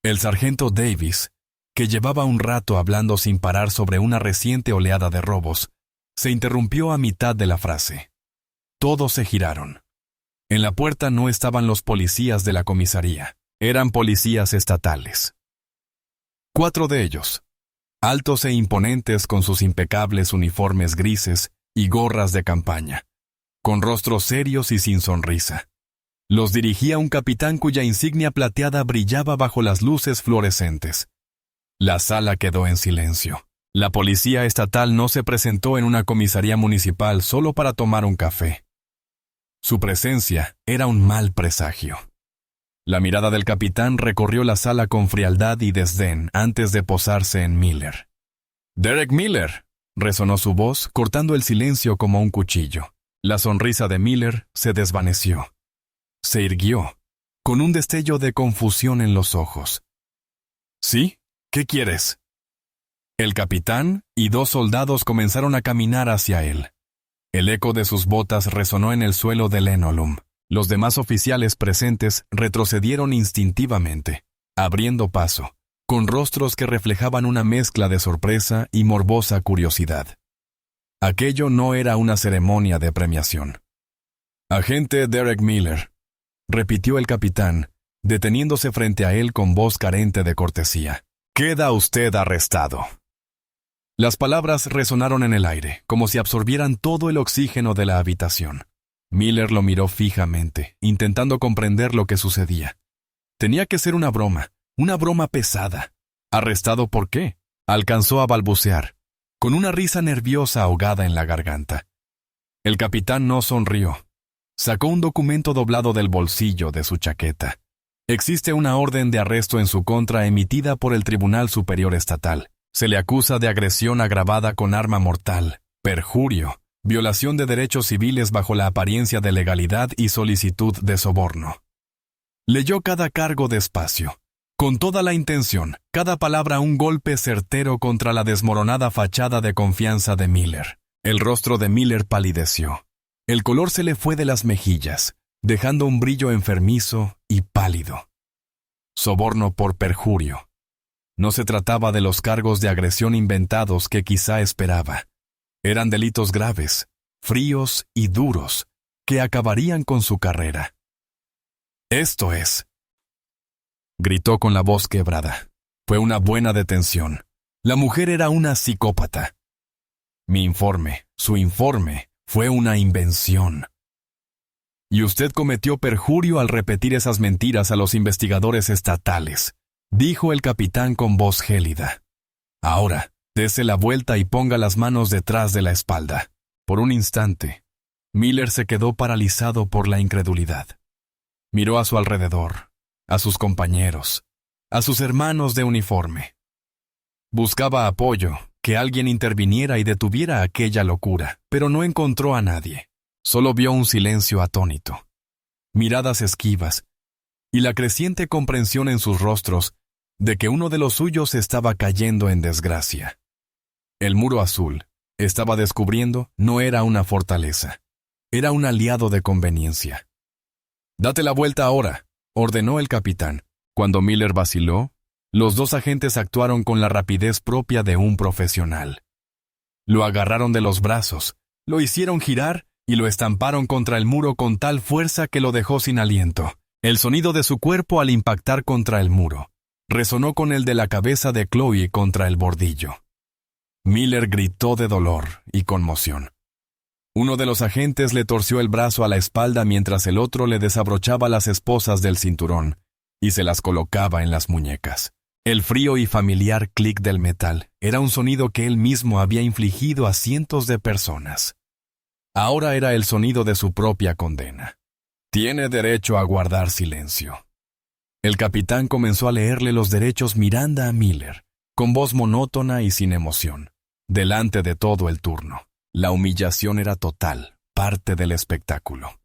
El sargento Davis, que llevaba un rato hablando sin parar sobre una reciente oleada de robos, se interrumpió a mitad de la frase. Todos se giraron. En la puerta no estaban los policías de la comisaría, eran policías estatales. 4 de ellos, altos e imponentes con sus impecables uniformes grises y gorras de campaña, con rostros serios y sin sonrisa. Los dirigía un capitán cuya insignia plateada brillaba bajo las luces fluorescentes. La sala quedó en silencio. La policía estatal no se presentó en una comisaría municipal solo para tomar un café. Su presencia era un mal presagio. La mirada del capitán recorrió la sala con frialdad y desdén antes de posarse en Miller. «Derek Miller», resonó su voz, cortando el silencio como un cuchillo. La sonrisa de Miller se desvaneció. Se irguió, con un destello de confusión en los ojos. «¿Sí? ¿Qué quieres?» El capitán y 2 soldados comenzaron a caminar hacia él. El eco de sus botas resonó en el suelo del Enolum. Los demás oficiales presentes retrocedieron instintivamente, abriendo paso, con rostros que reflejaban una mezcla de sorpresa y morbosa curiosidad. Aquello no era una ceremonia de premiación. «Agente Derek Miller», repitió el capitán, deteniéndose frente a él con voz carente de cortesía. «Queda usted arrestado». Las palabras resonaron en el aire, como si absorbieran todo el oxígeno de la habitación. Miller lo miró fijamente, intentando comprender lo que sucedía. Tenía que ser una broma pesada. ¿Arrestado por qué?, alcanzó a balbucear, con una risa nerviosa ahogada en la garganta. El capitán no sonrió. Sacó un documento doblado del bolsillo de su chaqueta. Existe una orden de arresto en su contra emitida por el Tribunal Superior Estatal. Se le acusa de agresión agravada con arma mortal, perjurio, violación de derechos civiles bajo la apariencia de legalidad y solicitud de soborno. Leyó cada cargo despacio, con toda la intención, cada palabra un golpe certero contra la desmoronada fachada de confianza de Miller. El rostro de Miller palideció. El color se le fue de las mejillas, dejando un brillo enfermizo y pálido. Soborno por perjurio. No se trataba de los cargos de agresión inventados que quizá esperaba. Eran delitos graves, fríos y duros, que acabarían con su carrera. «Esto es», gritó con la voz quebrada. Fue una buena detención. La mujer era una psicópata. Su informe, fue una invención. Y usted cometió perjurio al repetir esas mentiras a los investigadores estatales, dijo el capitán con voz gélida. Ahora, dése la vuelta y ponga las manos detrás de la espalda. Por un instante, Miller se quedó paralizado por la incredulidad. Miró a su alrededor, a sus compañeros, a sus hermanos de uniforme. Buscaba apoyo, que alguien interviniera y detuviera aquella locura, pero no encontró a nadie. Solo vio un silencio atónito, miradas esquivas, y la creciente comprensión en sus rostros de que uno de los suyos estaba cayendo en desgracia. El muro azul, estaba descubriendo, no era una fortaleza. Era un aliado de conveniencia. «Date la vuelta ahora», ordenó el capitán. Cuando Miller vaciló, los dos agentes actuaron con la rapidez propia de un profesional. Lo agarraron de los brazos, lo hicieron girar y lo estamparon contra el muro con tal fuerza que lo dejó sin aliento. El sonido de su cuerpo al impactar contra el muro resonó con el de la cabeza de Chloe contra el bordillo. Miller gritó de dolor y conmoción. Uno de los agentes le torció el brazo a la espalda mientras el otro le desabrochaba las esposas del cinturón y se las colocaba en las muñecas. El frío y familiar clic del metal era un sonido que él mismo había infligido a cientos de personas. Ahora era el sonido de su propia condena. Tiene derecho a guardar silencio. El capitán comenzó a leerle los derechos Miranda a Miller, con voz monótona y sin emoción, delante de todo el turno. La humillación era total, parte del espectáculo.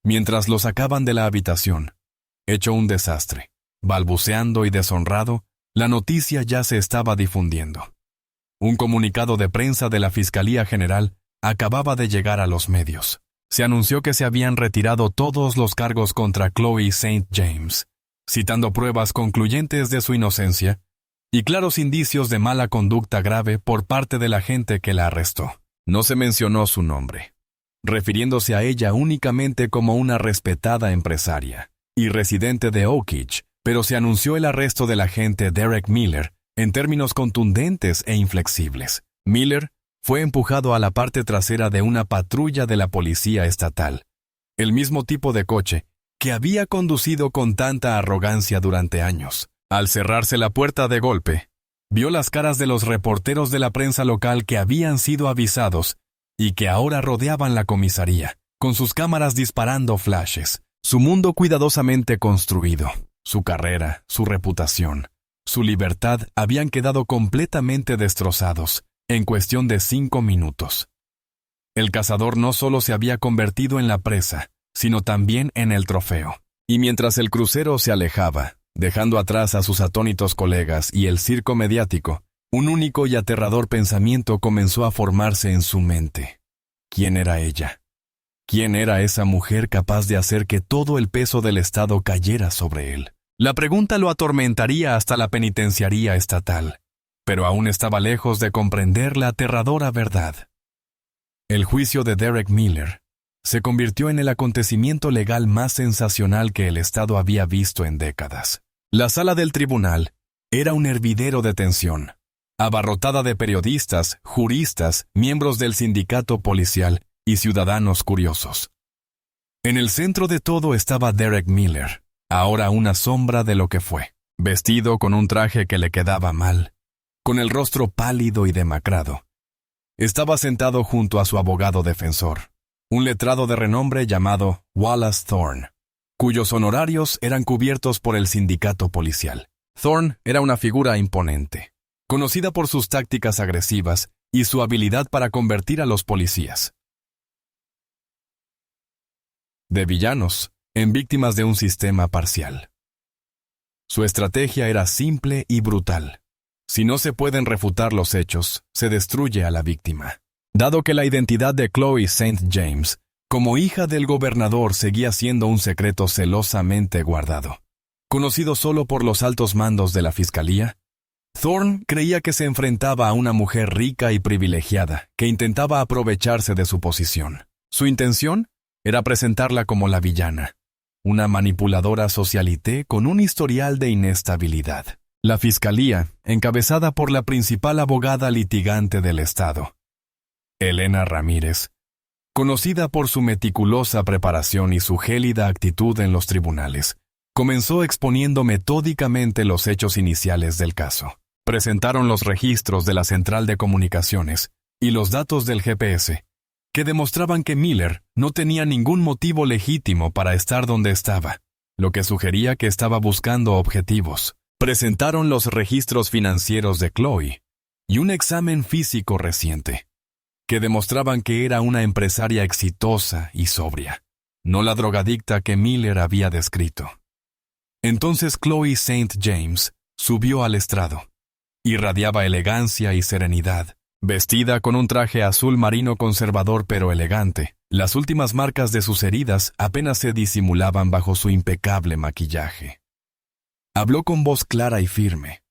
Mientras lo sacaban de la habitación, hecho un desastre, balbuceando y deshonrado, la noticia ya se estaba difundiendo. Un comunicado de prensa de la Fiscalía General acababa de llegar a los medios. Se anunció que se habían retirado todos los cargos contra Chloe St. James, citando pruebas concluyentes de su inocencia y claros indicios de mala conducta grave por parte de la gente que la arrestó. No se mencionó su nombre, refiriéndose a ella únicamente como una respetada empresaria y residente de Oakridge, pero se anunció el arresto del agente Derek Miller en términos contundentes e inflexibles. Miller fue empujado a la parte trasera de una patrulla de la policía estatal, el mismo tipo de coche que había conducido con tanta arrogancia durante años. Al cerrarse la puerta de golpe, vio las caras de los reporteros de la prensa local que habían sido avisados y que ahora rodeaban la comisaría, con sus cámaras disparando flashes. Su mundo cuidadosamente construido, su carrera, su reputación, su libertad habían quedado completamente destrozados en cuestión de 5 minutos. El cazador no solo se había convertido en la presa, sino también en el trofeo. Y mientras el crucero se alejaba, dejando atrás a sus atónitos colegas y el circo mediático, un único y aterrador pensamiento comenzó a formarse en su mente. ¿Quién era ella? ¿Quién era esa mujer capaz de hacer que todo el peso del Estado cayera sobre él? La pregunta lo atormentaría hasta la penitenciaría estatal, pero aún estaba lejos de comprender la aterradora verdad. El juicio de Derek Miller se convirtió en el acontecimiento legal más sensacional que el Estado había visto en décadas. La sala del tribunal era un hervidero de tensión, abarrotada de periodistas, juristas, miembros del sindicato policial y ciudadanos curiosos. En el centro de todo estaba Derek Miller, ahora una sombra de lo que fue, vestido con un traje que le quedaba mal, con el rostro pálido y demacrado. Estaba sentado junto a su abogado defensor, un letrado de renombre llamado Wallace Thorne, cuyos honorarios eran cubiertos por el sindicato policial. Thorne era una figura imponente, conocida por sus tácticas agresivas y su habilidad para convertir a los policías de villanos en víctimas de un sistema parcial. Su estrategia era simple y brutal. Si no se pueden refutar los hechos, se destruye a la víctima. Dado que la identidad de Chloe St. James, como hija del gobernador, seguía siendo un secreto celosamente guardado, conocido solo por los altos mandos de la fiscalía, Thorne creía que se enfrentaba a una mujer rica y privilegiada que intentaba aprovecharse de su posición. Su intención era presentarla como la villana, una manipuladora socialité con un historial de inestabilidad. La fiscalía, encabezada por la principal abogada litigante del Estado, Elena Ramírez, conocida por su meticulosa preparación y su gélida actitud en los tribunales, comenzó exponiendo metódicamente los hechos iniciales del caso. Presentaron los registros de la central de comunicaciones y los datos del GPS, que demostraban que Miller no tenía ningún motivo legítimo para estar donde estaba, lo que sugería que estaba buscando objetivos. Presentaron los registros financieros de Chloe y un examen físico reciente, que demostraban que era una empresaria exitosa y sobria, no la drogadicta que Miller había descrito. Entonces Chloe St. James subió al estrado. Irradiaba elegancia y serenidad, vestida con un traje azul marino conservador pero elegante. Las últimas marcas de sus heridas apenas se disimulaban bajo su impecable maquillaje. Habló con voz clara y firme,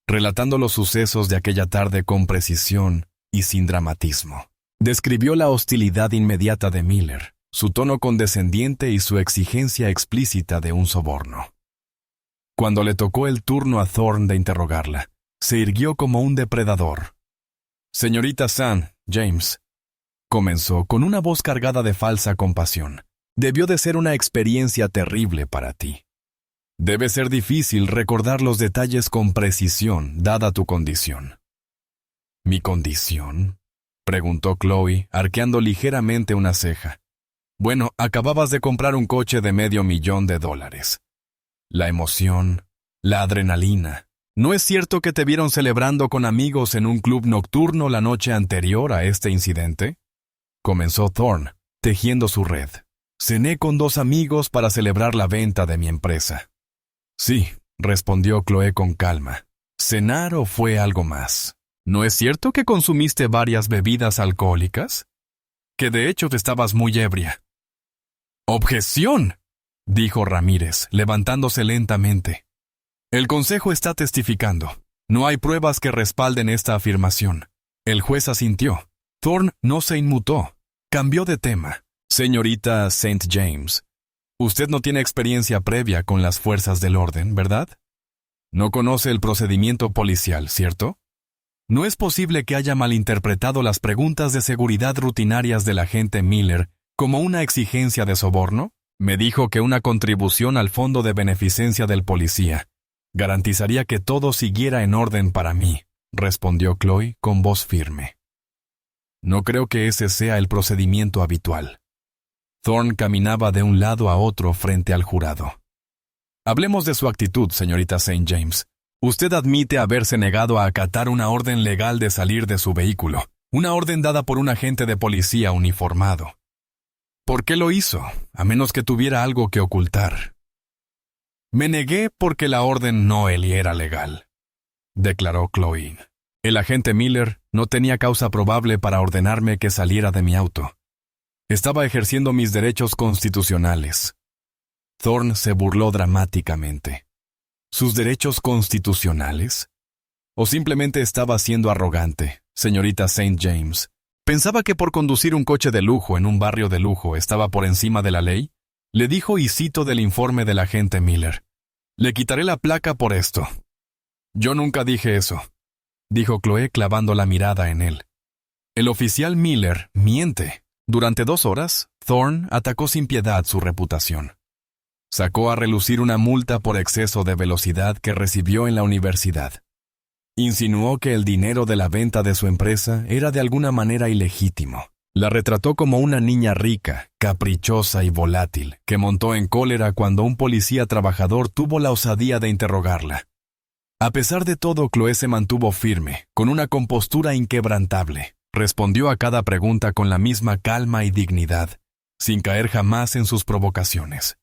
relatando los sucesos de aquella tarde con precisión y sin dramatismo. Describió la hostilidad inmediata de Miller, su tono condescendiente y su exigencia explícita de un soborno. Cuando le tocó el turno a Thorne de interrogarla, se irguió como un depredador. «Señorita St. James», comenzó con una voz cargada de falsa compasión, «debió de ser una experiencia terrible para ti. Debe ser difícil recordar los detalles con precisión, dada tu condición». «¿Mi condición?», preguntó Chloe, arqueando ligeramente una ceja. «Bueno, acababas de comprar un coche de $500,000. La emoción, la adrenalina. ¿No es cierto que te vieron celebrando con amigos en un club nocturno la noche anterior a este incidente?», comenzó Thorne, tejiendo su red. «Cené con 2 amigos para celebrar la venta de mi empresa». «Sí», respondió Chloe con calma. «¿Cenar o fue algo más? ¿No es cierto que consumiste varias bebidas alcohólicas? Que de hecho estabas muy ebria». «¡Objeción!», dijo Ramírez, levantándose lentamente. «El consejo está testificando. No hay pruebas que respalden esta afirmación». El juez asintió. Thorne no se inmutó. Cambió de tema. «Señorita St. James, usted no tiene experiencia previa con las fuerzas del orden, ¿verdad? No conoce el procedimiento policial, ¿cierto? No es posible que haya malinterpretado las preguntas de seguridad rutinarias del agente Miller como una exigencia de soborno. Me dijo que una contribución al fondo de beneficencia del policía garantizaría que todo siguiera en orden para mí», respondió Chloe con voz firme. «No creo que ese sea el procedimiento habitual». Thorne caminaba de un lado a otro frente al jurado. «Hablemos de su actitud, señorita St. James. Usted admite haberse negado a acatar una orden legal de salir de su vehículo, una orden dada por un agente de policía uniformado. ¿Por qué lo hizo, a menos que tuviera algo que ocultar?» «Me negué porque la orden no era legal», declaró Chloe. «El agente Miller no tenía causa probable para ordenarme que saliera de mi auto. Estaba ejerciendo mis derechos constitucionales». Thorne se burló dramáticamente. ¿Sus derechos constitucionales? ¿O simplemente estaba siendo arrogante, señorita St. James? ¿Pensaba que por conducir un coche de lujo en un barrio de lujo estaba por encima de la ley? Le dijo, y cito del informe del agente Miller: «Le quitaré la placa por esto». «Yo nunca dije eso», dijo Chloe clavando la mirada en él. «El oficial Miller miente». Durante 2 horas, Thorne atacó sin piedad su reputación. Sacó a relucir una multa por exceso de velocidad que recibió en la universidad. Insinuó que el dinero de la venta de su empresa era de alguna manera ilegítimo. La retrató como una niña rica, caprichosa y volátil, que montó en cólera cuando un policía trabajador tuvo la osadía de interrogarla. A pesar de todo, Chloe se mantuvo firme, con una compostura inquebrantable. Respondió a cada pregunta con la misma calma y dignidad, sin caer jamás en sus provocaciones.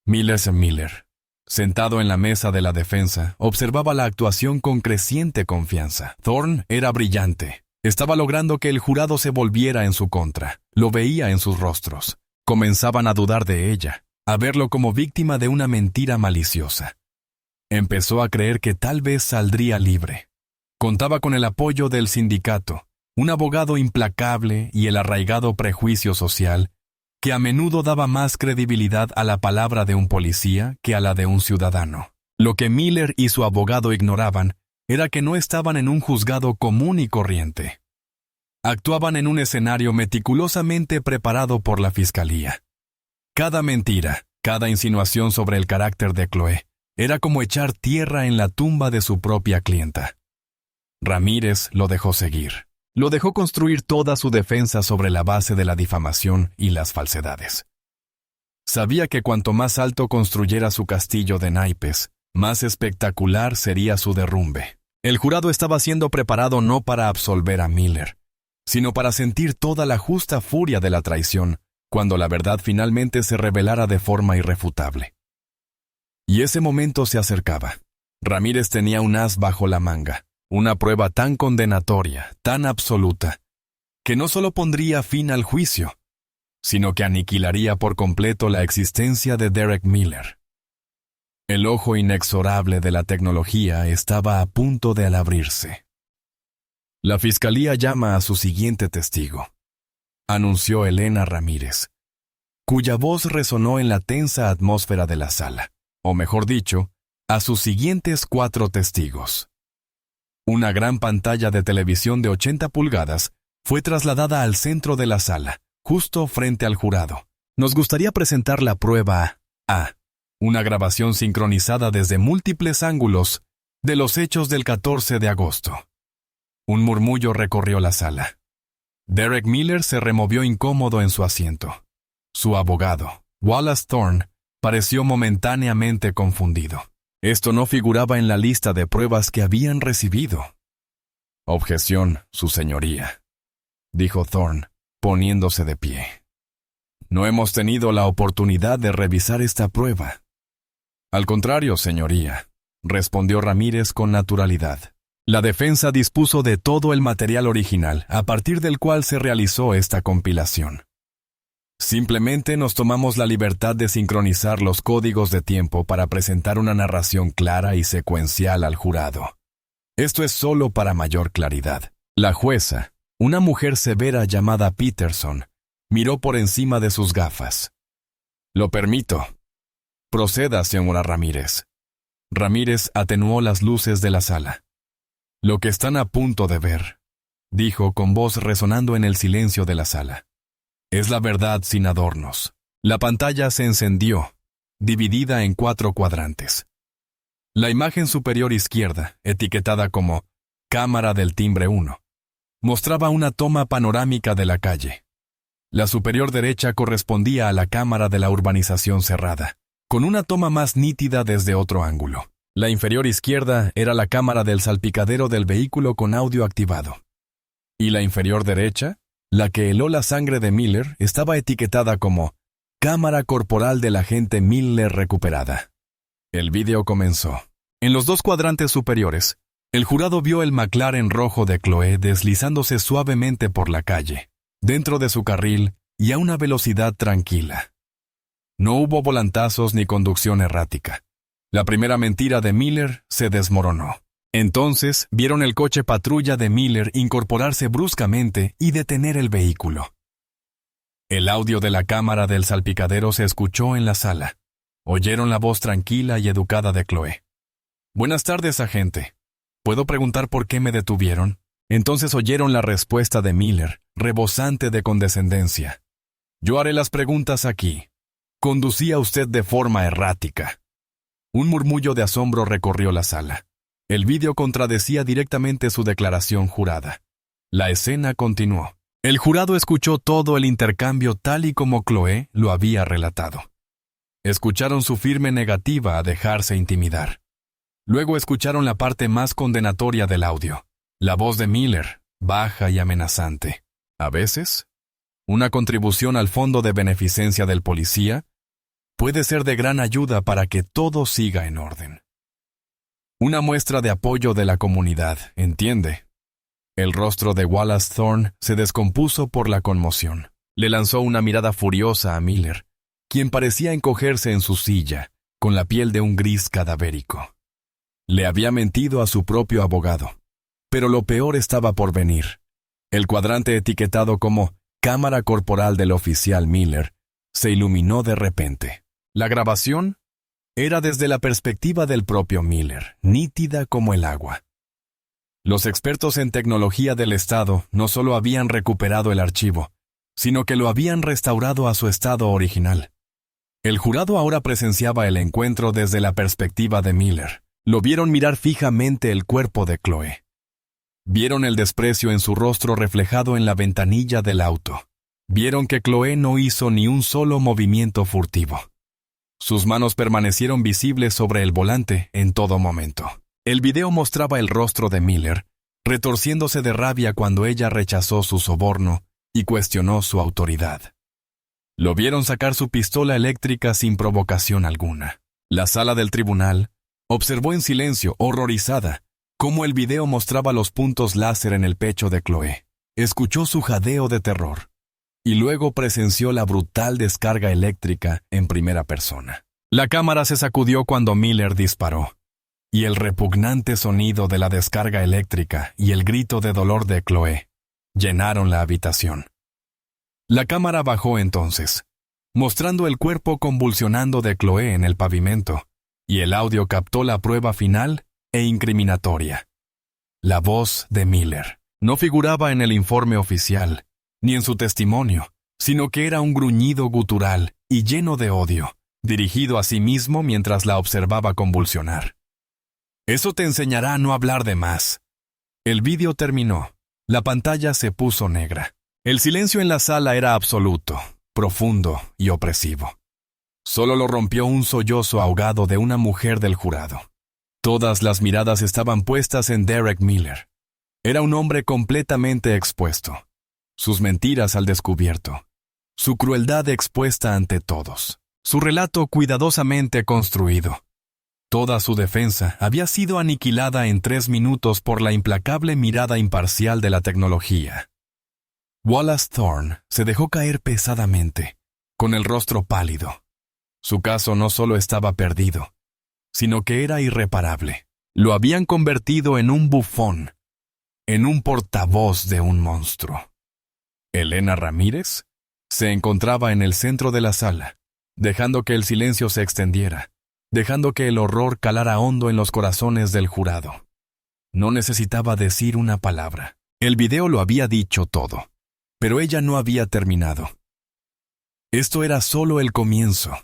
Miller, sentado en la mesa de la defensa, observaba la actuación con creciente confianza. Thorne era brillante. Estaba logrando que el jurado se volviera en su contra. Lo veía en sus rostros. Comenzaban a dudar de ella, a verlo como víctima de una mentira maliciosa. Empezó a creer que tal vez saldría libre. Contaba con el apoyo del sindicato, un abogado implacable y el arraigado prejuicio social, que a menudo daba más credibilidad a la palabra de un policía que a la de un ciudadano. Lo que Miller y su abogado ignoraban era que no estaban en un juzgado común y corriente. Actuaban en un escenario meticulosamente preparado por la fiscalía. Cada mentira, cada insinuación sobre el carácter de Chloe, era como echar tierra en la tumba de su propia clienta. Ramírez lo dejó seguir. Lo dejó construir toda su defensa sobre la base de la difamación y las falsedades. Sabía que cuanto más alto construyera su castillo de naipes, más espectacular sería su derrumbe. El jurado estaba siendo preparado no para absolver a Miller, sino para sentir toda la justa furia de la traición cuando la verdad finalmente se revelara de forma irrefutable. Y ese momento se acercaba. Ramírez tenía un as bajo la manga, una prueba tan condenatoria, tan absoluta, que no solo pondría fin al juicio, sino que aniquilaría por completo la existencia de Derek Miller. El ojo inexorable de la tecnología estaba a punto de abrirse. La fiscalía llama a su siguiente testigo, anunció Elena Ramírez, cuya voz resonó en la tensa atmósfera de la sala, o mejor dicho, a sus siguientes 4 testigos. Una gran pantalla de televisión de 80 pulgadas fue trasladada al centro de la sala, justo frente al jurado. Nos gustaría presentar la prueba A, una grabación sincronizada desde múltiples ángulos de los hechos del 14 de agosto. Un murmullo recorrió la sala. Derek Miller se removió incómodo en su asiento. Su abogado, Wallace Thorne, pareció momentáneamente confundido. Esto no figuraba en la lista de pruebas que habían recibido. Objeción, su señoría, dijo Thorne, poniéndose de pie. No hemos tenido la oportunidad de revisar esta prueba. Al contrario, señoría, respondió Ramírez con naturalidad. La defensa dispuso de todo el material original, a partir del cual se realizó esta compilación. Simplemente nos tomamos la libertad de sincronizar los códigos de tiempo para presentar una narración clara y secuencial al jurado. Esto es solo para mayor claridad. La jueza, una mujer severa llamada Peterson, miró por encima de sus gafas. Lo permito. Proceda, señora Ramírez. Ramírez atenuó las luces de la sala. Lo que están a punto de ver, dijo con voz resonando en el silencio de la sala, es la verdad sin adornos. La pantalla se encendió, dividida en 4 cuadrantes. La imagen superior izquierda, etiquetada como Cámara del Timbre 1, mostraba una toma panorámica de la calle. La superior derecha correspondía a la cámara de la urbanización cerrada, con una toma más nítida desde otro ángulo. La inferior izquierda era la cámara del salpicadero del vehículo con audio activado. Y la inferior derecha, la que heló la sangre de Miller, estaba etiquetada como Cámara corporal del agente Miller recuperada. El vídeo comenzó. En los 2 cuadrantes superiores, el jurado vio el McLaren rojo de Chloe deslizándose suavemente por la calle, dentro de su carril y a una velocidad tranquila. No hubo volantazos ni conducción errática. La primera mentira de Miller se desmoronó. Entonces vieron el coche patrulla de Miller incorporarse bruscamente y detener el vehículo. El audio de la cámara del salpicadero se escuchó en la sala. Oyeron la voz tranquila y educada de Chloe. «Buenas tardes, agente. ¿Puedo preguntar por qué me detuvieron?» Entonces oyeron la respuesta de Miller, rebosante de condescendencia. «Yo haré las preguntas aquí. Conducía usted de forma errática». Un murmullo de asombro recorrió la sala. El vídeo contradecía directamente su declaración jurada. La escena continuó. El jurado escuchó todo el intercambio tal y como Chloe lo había relatado. Escucharon su firme negativa a dejarse intimidar. Luego escucharon la parte más condenatoria del audio, la voz de Miller, baja y amenazante. A veces, una contribución al fondo de beneficencia del policía puede ser de gran ayuda para que todo siga en orden. Una muestra de apoyo de la comunidad, ¿entiende? El rostro de Wallace Thorne se descompuso por la conmoción. Le lanzó una mirada furiosa a Miller, quien parecía encogerse en su silla, con la piel de un gris cadavérico. Le había mentido a su propio abogado. Pero lo peor estaba por venir. El cuadrante etiquetado como Cámara Corporal del oficial Miller se iluminó de repente. La grabación era desde la perspectiva del propio Miller, nítida como el agua. Los expertos en tecnología del Estado no solo habían recuperado el archivo, sino que lo habían restaurado a su estado original. El jurado ahora presenciaba el encuentro desde la perspectiva de Miller. Lo vieron mirar fijamente el cuerpo de Chloe. Vieron el desprecio en su rostro reflejado en la ventanilla del auto. Vieron que Chloe no hizo ni un solo movimiento furtivo. Sus manos permanecieron visibles sobre el volante en todo momento. El video mostraba el rostro de Miller, retorciéndose de rabia cuando ella rechazó su soborno y cuestionó su autoridad. Lo vieron sacar su pistola eléctrica sin provocación alguna. La sala del tribunal observó en silencio, horrorizada, cómo el video mostraba los puntos láser en el pecho de Chloe. Escuchó su jadeo de terror y luego presenció la brutal descarga eléctrica en primera persona. La cámara se sacudió cuando Miller disparó, y el repugnante sonido de la descarga eléctrica y el grito de dolor de Chloe llenaron la habitación. La cámara bajó entonces, mostrando el cuerpo convulsionando de Chloe en el pavimento, y el audio captó la prueba final e incriminatoria. La voz de Miller no figuraba en el informe oficial, ni en su testimonio, sino que era un gruñido gutural y lleno de odio, dirigido a sí mismo mientras la observaba convulsionar. Eso te enseñará a no hablar de más. El vídeo terminó. La pantalla se puso negra. El silencio en la sala era absoluto, profundo y opresivo. Solo lo rompió un sollozo ahogado de una mujer del jurado. Todas las miradas estaban puestas en Derek Miller. Era un hombre completamente expuesto. Sus mentiras al descubierto. Su crueldad expuesta ante todos. Su relato cuidadosamente construido. Toda su defensa había sido aniquilada en 3 minutos por la implacable mirada imparcial de la tecnología. Wallace Thorne se dejó caer pesadamente, con el rostro pálido. Su caso no solo estaba perdido, sino que era irreparable. Lo habían convertido en un bufón, en un portavoz de un monstruo. Elena Ramírez se encontraba en el centro de la sala, dejando que el silencio se extendiera, dejando que el horror calara hondo en los corazones del jurado. No necesitaba decir una palabra. El video lo había dicho todo, pero ella no había terminado. Esto era solo el comienzo.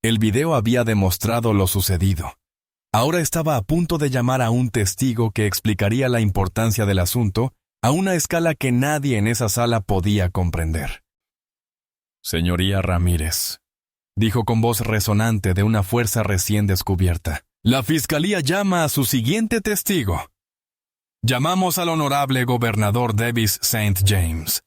El video había demostrado lo sucedido. Ahora estaba a punto de llamar a un testigo que explicaría la importancia del asunto a una escala que nadie en esa sala podía comprender. Señoría Ramírez, dijo con voz resonante de una fuerza recién descubierta. La fiscalía llama a su siguiente testigo. Llamamos al honorable gobernador Davis St. James.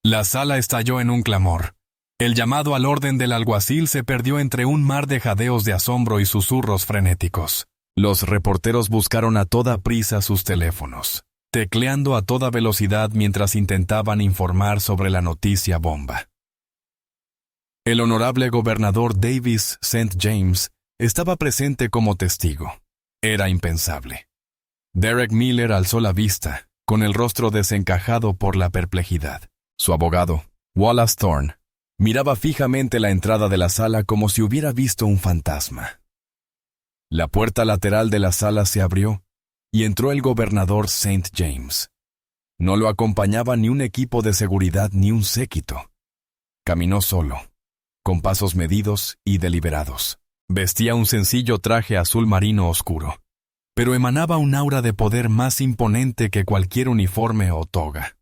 La sala estalló en un clamor. El llamado al orden del alguacil se perdió entre un mar de jadeos de asombro y susurros frenéticos. Los reporteros buscaron a toda prisa sus teléfonos, tecleando a toda velocidad mientras intentaban informar sobre la noticia bomba. El honorable gobernador Davis St. James estaba presente como testigo. Era impensable. Derek Miller alzó la vista, con el rostro desencajado por la perplejidad. Su abogado, Wallace Thorne, miraba fijamente la entrada de la sala como si hubiera visto un fantasma. La puerta lateral de la sala se abrió y entró el gobernador St. James. No lo acompañaba ni un equipo de seguridad ni un séquito. Caminó solo, con pasos medidos y deliberados. Vestía un sencillo traje azul marino oscuro, pero emanaba un aura de poder más imponente que cualquier uniforme o toga.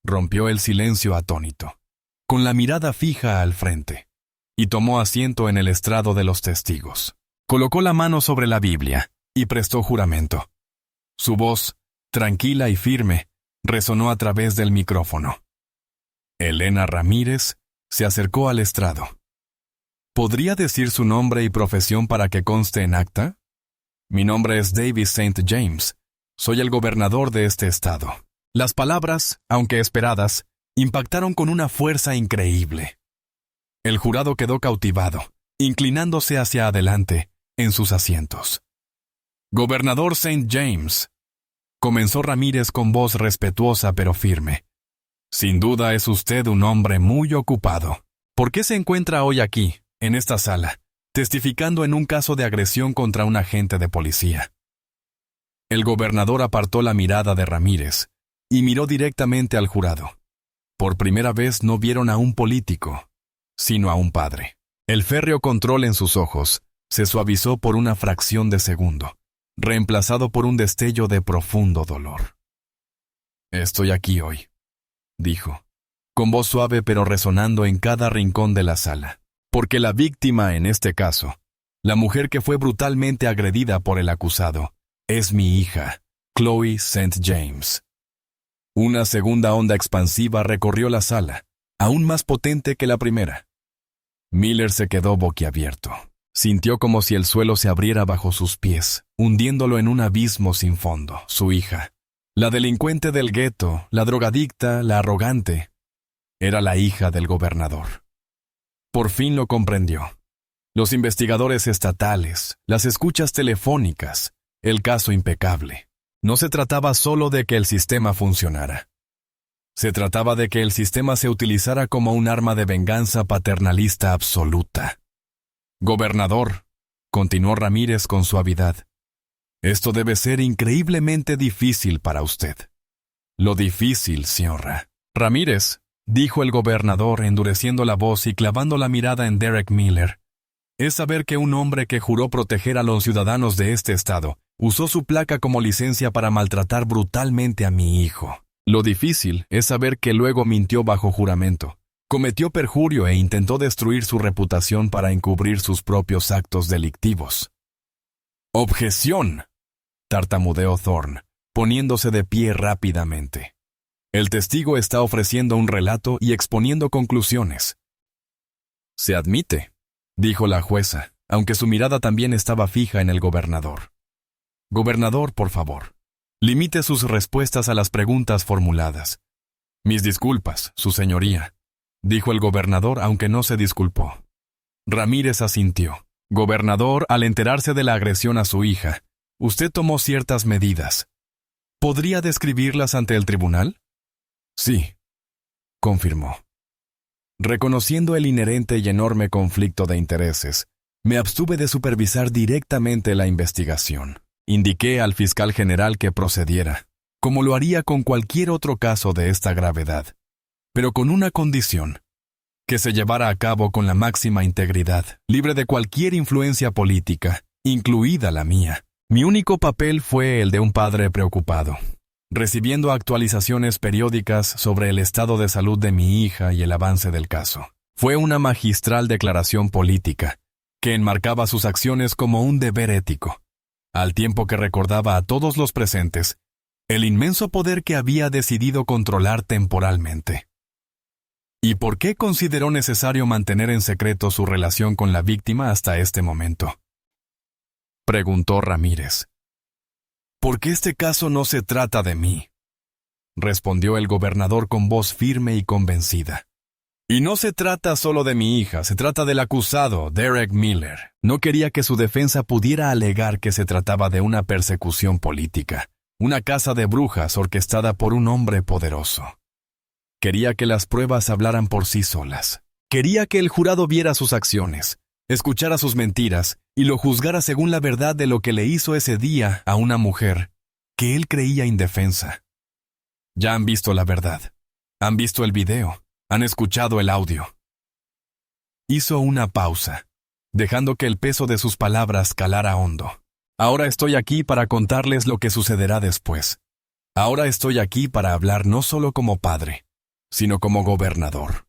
Rompió el silencio atónito, con la mirada fija al frente, y tomó asiento en el estrado de los testigos. Colocó la mano sobre la Biblia y prestó juramento. Su voz, tranquila y firme, resonó a través del micrófono. Elena Ramírez se acercó al estrado. ¿Podría decir su nombre y profesión para que conste en acta? Mi nombre es Davis St. James. Soy el gobernador de este estado. Las palabras, aunque esperadas, impactaron con una fuerza increíble. El jurado quedó cautivado, inclinándose hacia adelante en sus asientos. Gobernador St. James, comenzó Ramírez con voz respetuosa pero firme. Sin duda es usted un hombre muy ocupado. ¿Por qué se encuentra hoy aquí, en esta sala, testificando en un caso de agresión contra un agente de policía? El gobernador apartó la mirada de Ramírez y miró directamente al jurado. Por primera vez no vieron a un político, sino a un padre. El férreo control en sus ojos se suavizó por una fracción de segundo, reemplazado por un destello de profundo dolor. Estoy aquí hoy, dijo, con voz suave pero resonando en cada rincón de la sala. Porque la víctima en este caso, la mujer que fue brutalmente agredida por el acusado, es mi hija, Chloe St. James. Una segunda onda expansiva recorrió la sala, aún más potente que la primera. Miller se quedó boquiabierto. Sintió como si el suelo se abriera bajo sus pies, hundiéndolo en un abismo sin fondo. Su hija, la delincuente del gueto, la drogadicta, la arrogante, era la hija del gobernador. Por fin lo comprendió. Los investigadores estatales, las escuchas telefónicas, el caso impecable. No se trataba solo de que el sistema funcionara. Se trataba de que el sistema se utilizara como un arma de venganza paternalista absoluta. Gobernador, continuó Ramírez con suavidad, esto debe ser increíblemente difícil para usted. Lo difícil, señora. Ramírez, dijo el gobernador endureciendo la voz y clavando la mirada en Derek Miller, es saber que un hombre que juró proteger a los ciudadanos de este estado usó su placa como licencia para maltratar brutalmente a mi hijo. Lo difícil es saber que luego mintió bajo juramento, cometió perjurio e intentó destruir su reputación para encubrir sus propios actos delictivos. ¡Objeción!, tartamudeó Thorne, poniéndose de pie rápidamente. El testigo está ofreciendo un relato y exponiendo conclusiones. Se admite, dijo la jueza, aunque su mirada también estaba fija en el gobernador. Gobernador, por favor, limite sus respuestas a las preguntas formuladas. Mis disculpas, su señoría, dijo el gobernador, aunque no se disculpó. Ramírez asintió. Gobernador, al enterarse de la agresión a su hija, usted tomó ciertas medidas. ¿Podría describirlas ante el tribunal? Sí, confirmó. Reconociendo el inherente y enorme conflicto de intereses, me abstuve de supervisar directamente la investigación. Indiqué al fiscal general que procediera, como lo haría con cualquier otro caso de esta gravedad, pero con una condición: que se llevara a cabo con la máxima integridad, libre de cualquier influencia política, incluida la mía. Mi único papel fue el de un padre preocupado, recibiendo actualizaciones periódicas sobre el estado de salud de mi hija y el avance del caso. Fue una magistral declaración política, que enmarcaba sus acciones como un deber ético, al tiempo que recordaba a todos los presentes el inmenso poder que había decidido controlar temporalmente. ¿Y por qué consideró necesario mantener en secreto su relación con la víctima hasta este momento?, preguntó Ramírez. Porque este caso no se trata de mí, respondió el gobernador con voz firme y convencida. Y no se trata solo de mi hija, se trata del acusado, Derek Miller. No quería que su defensa pudiera alegar que se trataba de una persecución política, una caza de brujas orquestada por un hombre poderoso. Quería que las pruebas hablaran por sí solas. Quería que el jurado viera sus acciones, escuchara sus mentiras y lo juzgara según la verdad de lo que le hizo ese día a una mujer que él creía indefensa. Ya han visto la verdad. Han visto el video. Han escuchado el audio. Hizo una pausa, dejando que el peso de sus palabras calara hondo. Ahora estoy aquí para contarles lo que sucederá después. Ahora estoy aquí para hablar no solo como padre, sino como gobernador.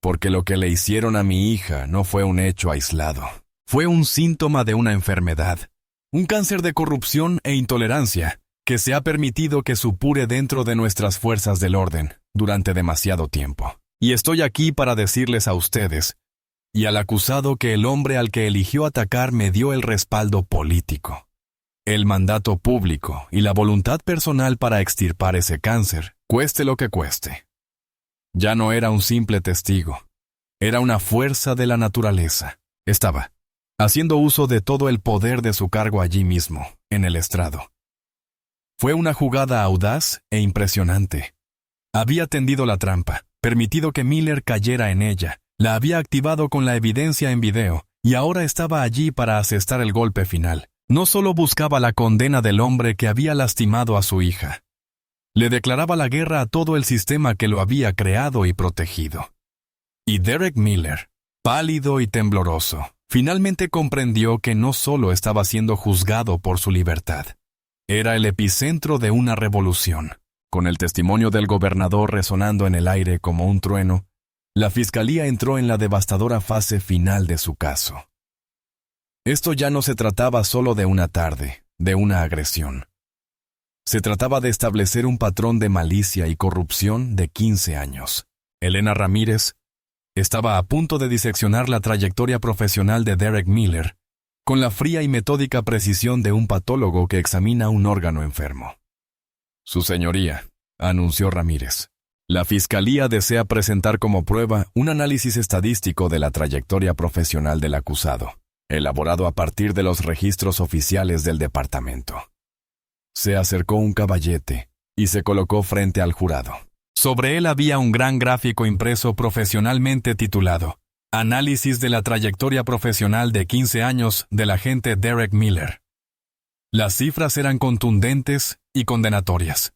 Porque lo que le hicieron a mi hija no fue un hecho aislado. Fue un síntoma de una enfermedad, un cáncer de corrupción e intolerancia que se ha permitido que supure dentro de nuestras fuerzas del orden durante demasiado tiempo. Y estoy aquí para decirles a ustedes y al acusado que el hombre al que eligió atacar me dio el respaldo político, el mandato público y la voluntad personal para extirpar ese cáncer, cueste lo que cueste. Ya no era un simple testigo, era una fuerza de la naturaleza. Estaba haciendo uso de todo el poder de su cargo allí mismo, en el estrado. Fue una jugada audaz e impresionante. Había tendido la trampa, permitido que Miller cayera en ella, la había activado con la evidencia en video, y ahora estaba allí para asestar el golpe final. No solo buscaba la condena del hombre que había lastimado a su hija. Le declaraba la guerra a todo el sistema que lo había creado y protegido. Y Derek Miller, pálido y tembloroso, finalmente comprendió que no solo estaba siendo juzgado por su libertad. Era el epicentro de una revolución. Con el testimonio del gobernador resonando en el aire como un trueno, la fiscalía entró en la devastadora fase final de su caso. Esto ya no se trataba solo de una tarde, de una agresión. Se trataba de establecer un patrón de malicia y corrupción de 15 años. Elena Ramírez estaba a punto de diseccionar la trayectoria profesional de Derek Miller con la fría y metódica precisión de un patólogo que examina un órgano enfermo. Su señoría, anunció Ramírez, la Fiscalía desea presentar como prueba un análisis estadístico de la trayectoria profesional del acusado, elaborado a partir de los registros oficiales del departamento. Se acercó un caballete y se colocó frente al jurado. Sobre él había un gran gráfico impreso profesionalmente titulado Análisis de la trayectoria profesional de 15 años del agente Derek Miller. Las cifras eran contundentes y condenatorias.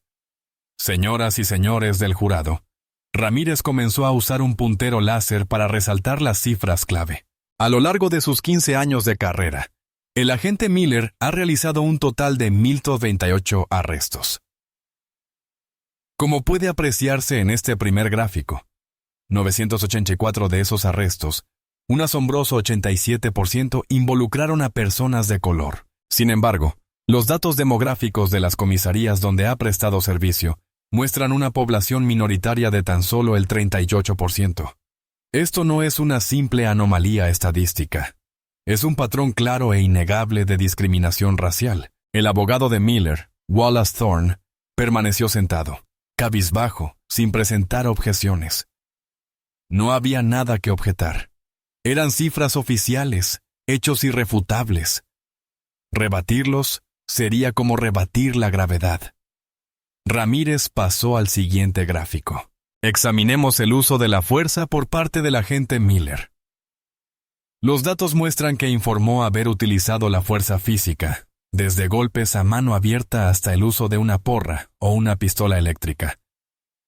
Señoras y señores del jurado, Ramírez comenzó a usar un puntero láser para resaltar las cifras clave. A lo largo de sus 15 años de carrera, el agente Miller ha realizado un total de 1,028 arrestos. Como puede apreciarse en este primer gráfico, 984 de esos arrestos, un asombroso 87% involucraron a personas de color. Sin embargo, los datos demográficos de las comisarías donde ha prestado servicio muestran una población minoritaria de tan solo el 38%. Esto no es una simple anomalía estadística. Es un patrón claro e innegable de discriminación racial. El abogado de Miller, Wallace Thorne, permaneció sentado, cabizbajo, sin presentar objeciones. No había nada que objetar. Eran cifras oficiales, hechos irrefutables. Rebatirlos sería como rebatir la gravedad. Ramírez pasó al siguiente gráfico. Examinemos el uso de la fuerza por parte del agente Miller. Los datos muestran que informó haber utilizado la fuerza física, desde golpes a mano abierta hasta el uso de una porra o una pistola eléctrica,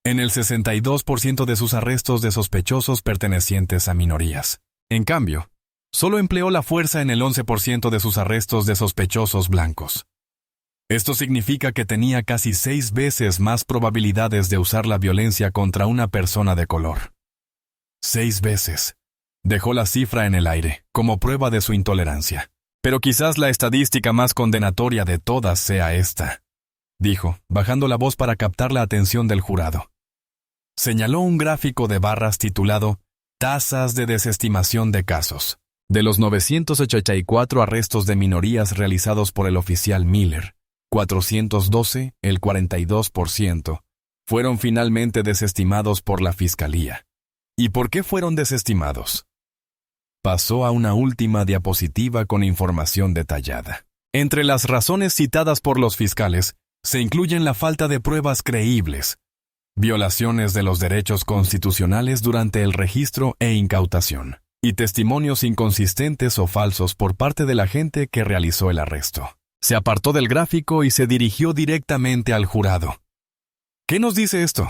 en el 62% de sus arrestos de sospechosos pertenecientes a minorías. En cambio, solo empleó la fuerza en el 11% de sus arrestos de sospechosos blancos. Esto significa que tenía casi 6 veces más probabilidades de usar la violencia contra una persona de color. 6 veces. Dejó la cifra en el aire, como prueba de su intolerancia. Pero quizás la estadística más condenatoria de todas sea esta, dijo, bajando la voz para captar la atención del jurado. Señaló un gráfico de barras titulado Tasas de desestimación de casos. De los 984 arrestos de minorías realizados por el oficial Miller, 412, el 42%, fueron finalmente desestimados por la Fiscalía. ¿Y por qué fueron desestimados? Pasó a una última diapositiva con información detallada. Entre las razones citadas por los fiscales, se incluyen la falta de pruebas creíbles, violaciones de los derechos constitucionales durante el registro e incautación, y testimonios inconsistentes o falsos por parte del agente que realizó el arresto. Se apartó del gráfico y se dirigió directamente al jurado. ¿Qué nos dice esto?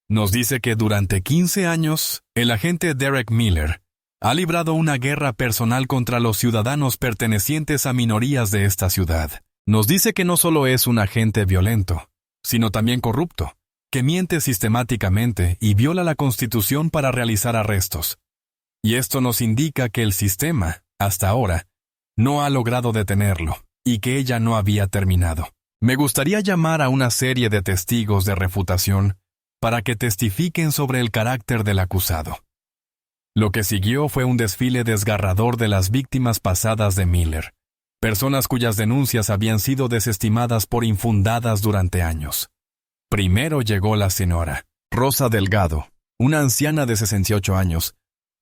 Nos dice que durante 15 años, el agente Derek Miller ha librado una guerra personal contra los ciudadanos pertenecientes a minorías de esta ciudad. Nos dice que no solo es un agente violento, sino también corrupto, que miente sistemáticamente y viola la Constitución para realizar arrestos. Y esto nos indica que el sistema, hasta ahora, no ha logrado detenerlo, y que ella no había terminado. Me gustaría llamar a una serie de testigos de refutación para que testifiquen sobre el carácter del acusado. Lo que siguió fue un desfile desgarrador de las víctimas pasadas de Miller, personas cuyas denuncias habían sido desestimadas por infundadas durante años. Primero llegó la señora Rosa Delgado, una anciana de 68 años,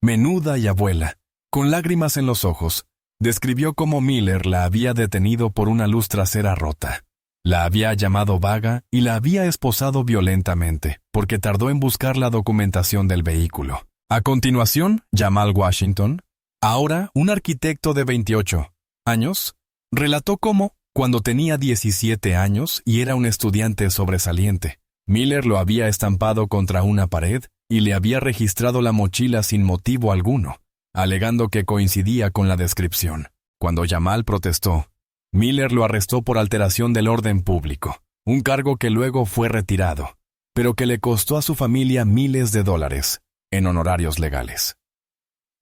menuda y abuela, con lágrimas en los ojos. Describió cómo Miller la había detenido por una luz trasera rota. La había llamado vaga y la había esposado violentamente, porque tardó en buscar la documentación del vehículo. A continuación, Jamal Washington, ahora un arquitecto de 28 años, relató cómo, cuando tenía 17 años y era un estudiante sobresaliente, Miller lo había estampado contra una pared y le había registrado la mochila sin motivo alguno, alegando que coincidía con la descripción. Cuando Jamal protestó, Miller lo arrestó por alteración del orden público, un cargo que luego fue retirado, pero que le costó a su familia miles de dólares. en honorarios legales.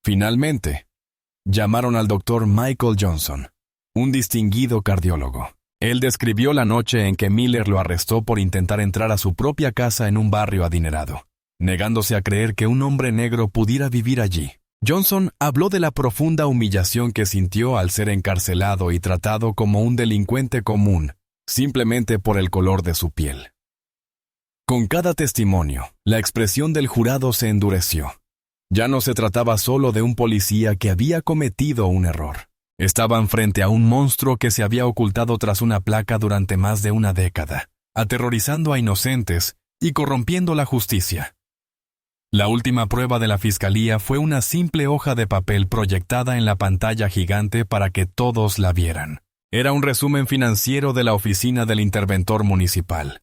Finalmente, llamaron al doctor Michael Johnson, un distinguido cardiólogo. Él describió la noche en que Miller lo arrestó por intentar entrar a su propia casa en un barrio adinerado, negándose a creer que un hombre negro pudiera vivir allí. Johnson habló de la profunda humillación que sintió al ser encarcelado y tratado como un delincuente común, simplemente por el color de su piel. Con cada testimonio, la expresión del jurado se endureció. Ya no se trataba solo de un policía que había cometido un error. Estaban frente a un monstruo que se había ocultado tras una placa durante más de una década, aterrorizando a inocentes y corrompiendo la justicia. La última prueba de la fiscalía fue una simple hoja de papel proyectada en la pantalla gigante para que todos la vieran. Era un resumen financiero de la oficina del interventor municipal.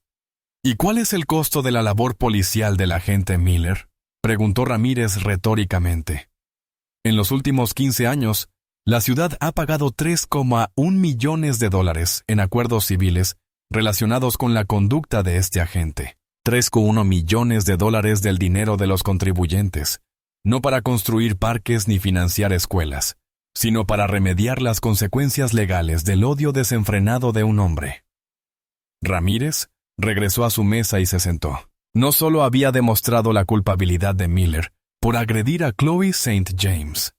¿Y cuál es el costo de la labor policial del agente Miller?, preguntó Ramírez retóricamente. En los últimos 15 años, la ciudad ha pagado $3,1 millones en acuerdos civiles relacionados con la conducta de este agente. $3,1 millones del dinero de los contribuyentes, no para construir parques ni financiar escuelas, sino para remediar las consecuencias legales del odio desenfrenado de un hombre. Ramírez regresó a su mesa y se sentó. No solo había demostrado la culpabilidad de Miller por agredir a Chloe St. James.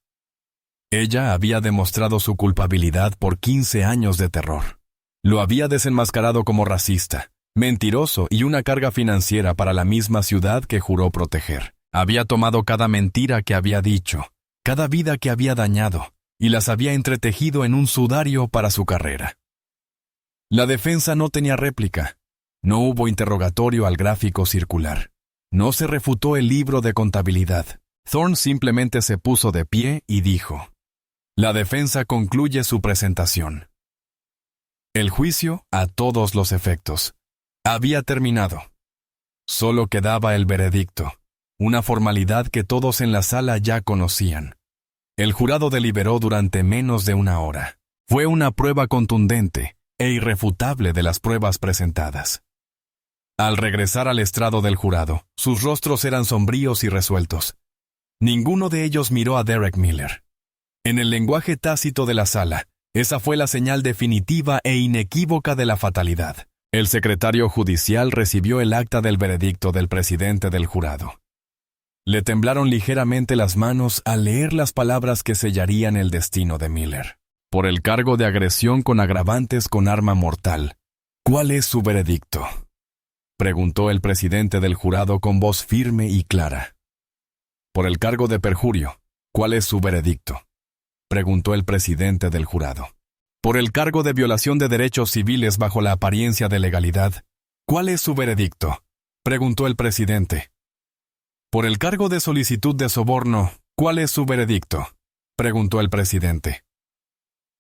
Ella había demostrado su culpabilidad por 15 años de terror. Lo había desenmascarado como racista, mentiroso y una carga financiera para la misma ciudad que juró proteger. Había tomado cada mentira que había dicho, cada vida que había dañado, y las había entretejido en un sudario para su carrera. La defensa no tenía réplica. No hubo interrogatorio al gráfico circular. No se refutó el libro de contabilidad. Thorne simplemente se puso de pie y dijo: la defensa concluye su presentación. El juicio, a todos los efectos, había terminado. Solo quedaba el veredicto, una formalidad que todos en la sala ya conocían. El jurado deliberó durante menos de una hora. Fue una prueba contundente e irrefutable de las pruebas presentadas. Al regresar al estrado del jurado, sus rostros eran sombríos y resueltos. Ninguno de ellos miró a Derek Miller. En el lenguaje tácito de la sala, esa fue la señal definitiva e inequívoca de la fatalidad. El secretario judicial recibió el acta del veredicto del presidente del jurado. Le temblaron ligeramente las manos al leer las palabras que sellarían el destino de Miller. Por el cargo de agresión con agravantes con arma mortal. ¿Cuál es su veredicto?, preguntó el presidente del jurado con voz firme y clara. Por el cargo de perjurio, ¿cuál es su veredicto?, preguntó el presidente del jurado. Por el cargo de violación de derechos civiles bajo la apariencia de legalidad, ¿cuál es su veredicto?, preguntó el presidente. Por el cargo de solicitud de soborno, ¿cuál es su veredicto?, preguntó el presidente.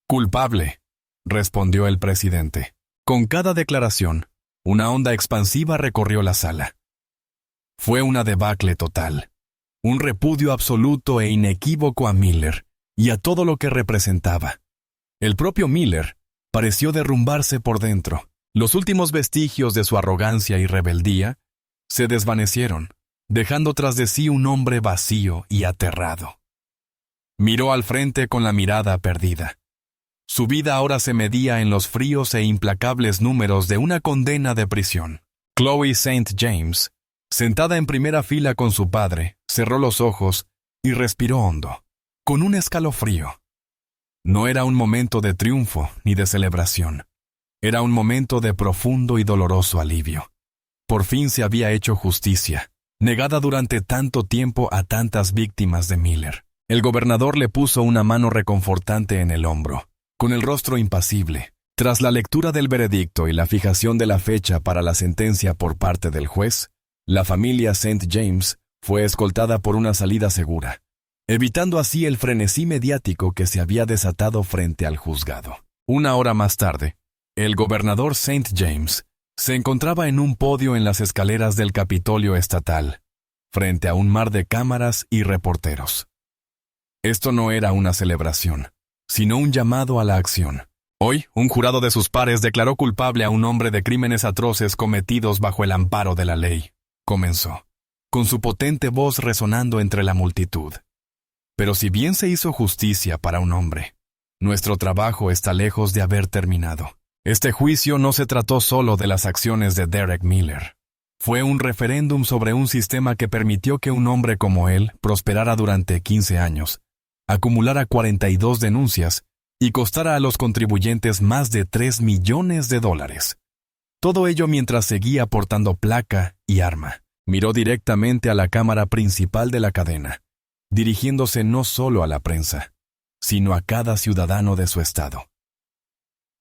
Culpable, respondió el presidente. Con cada declaración, una onda expansiva recorrió la sala. Fue una debacle total. Un repudio absoluto e inequívoco a Miller y a todo lo que representaba. El propio Miller pareció derrumbarse por dentro. Los últimos vestigios de su arrogancia y rebeldía se desvanecieron, dejando tras de sí un hombre vacío y aterrado. Miró al frente con la mirada perdida. Su vida ahora se medía en los fríos e implacables números de una condena de prisión. Chloe St. James, sentada en primera fila con su padre, cerró los ojos y respiró hondo, con un escalofrío. No era un momento de triunfo ni de celebración. Era un momento de profundo y doloroso alivio. Por fin se había hecho justicia, negada durante tanto tiempo a tantas víctimas de Miller. El gobernador le puso una mano reconfortante en el hombro. Con el rostro impasible, tras la lectura del veredicto y la fijación de la fecha para la sentencia por parte del juez, la familia St. James fue escoltada por una salida segura, evitando así el frenesí mediático que se había desatado frente al juzgado. Una hora más tarde, el gobernador St. James se encontraba en un podio en las escaleras del Capitolio Estatal, frente a un mar de cámaras y reporteros. Esto no era una celebración, sino un llamado a la acción. Hoy, un jurado de sus pares declaró culpable a un hombre de crímenes atroces cometidos bajo el amparo de la ley. Comenzó. con su potente voz resonando entre la multitud. Pero si bien se hizo justicia para un hombre, nuestro trabajo está lejos de haber terminado. Este juicio no se trató solo de las acciones de Derek Miller. Fue un referéndum sobre un sistema que permitió que un hombre como él prosperara durante 15 años, acumulara 42 denuncias y costara a los contribuyentes más de $3 millones. Todo ello mientras seguía portando placa y arma. Miró directamente a la cámara principal de la cadena, dirigiéndose no solo a la prensa, sino a cada ciudadano de su estado.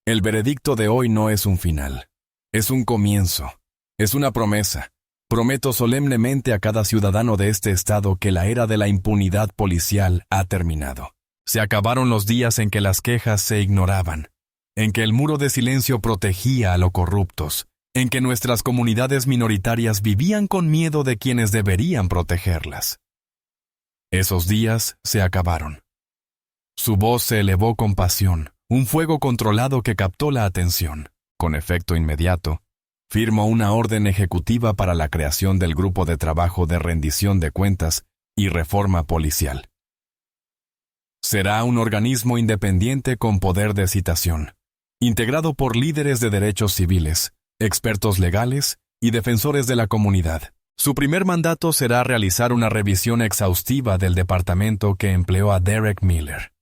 El veredicto de hoy no es un final, es un comienzo, es una promesa. Prometo solemnemente a cada ciudadano de este estado que la era de la impunidad policial ha terminado. Se acabaron los días en que las quejas se ignoraban, en que el muro de silencio protegía a los corruptos, en que nuestras comunidades minoritarias vivían con miedo de quienes deberían protegerlas. Esos días se acabaron. Su voz se elevó con pasión, un fuego controlado que captó la atención. Con efecto inmediato, firmó una orden ejecutiva para la creación del Grupo de Trabajo de Rendición de Cuentas y Reforma Policial. Será un organismo independiente con poder de citación, integrado por líderes de derechos civiles, expertos legales y defensores de la comunidad. Su primer mandato será realizar una revisión exhaustiva del departamento que empleó a Derek Miller.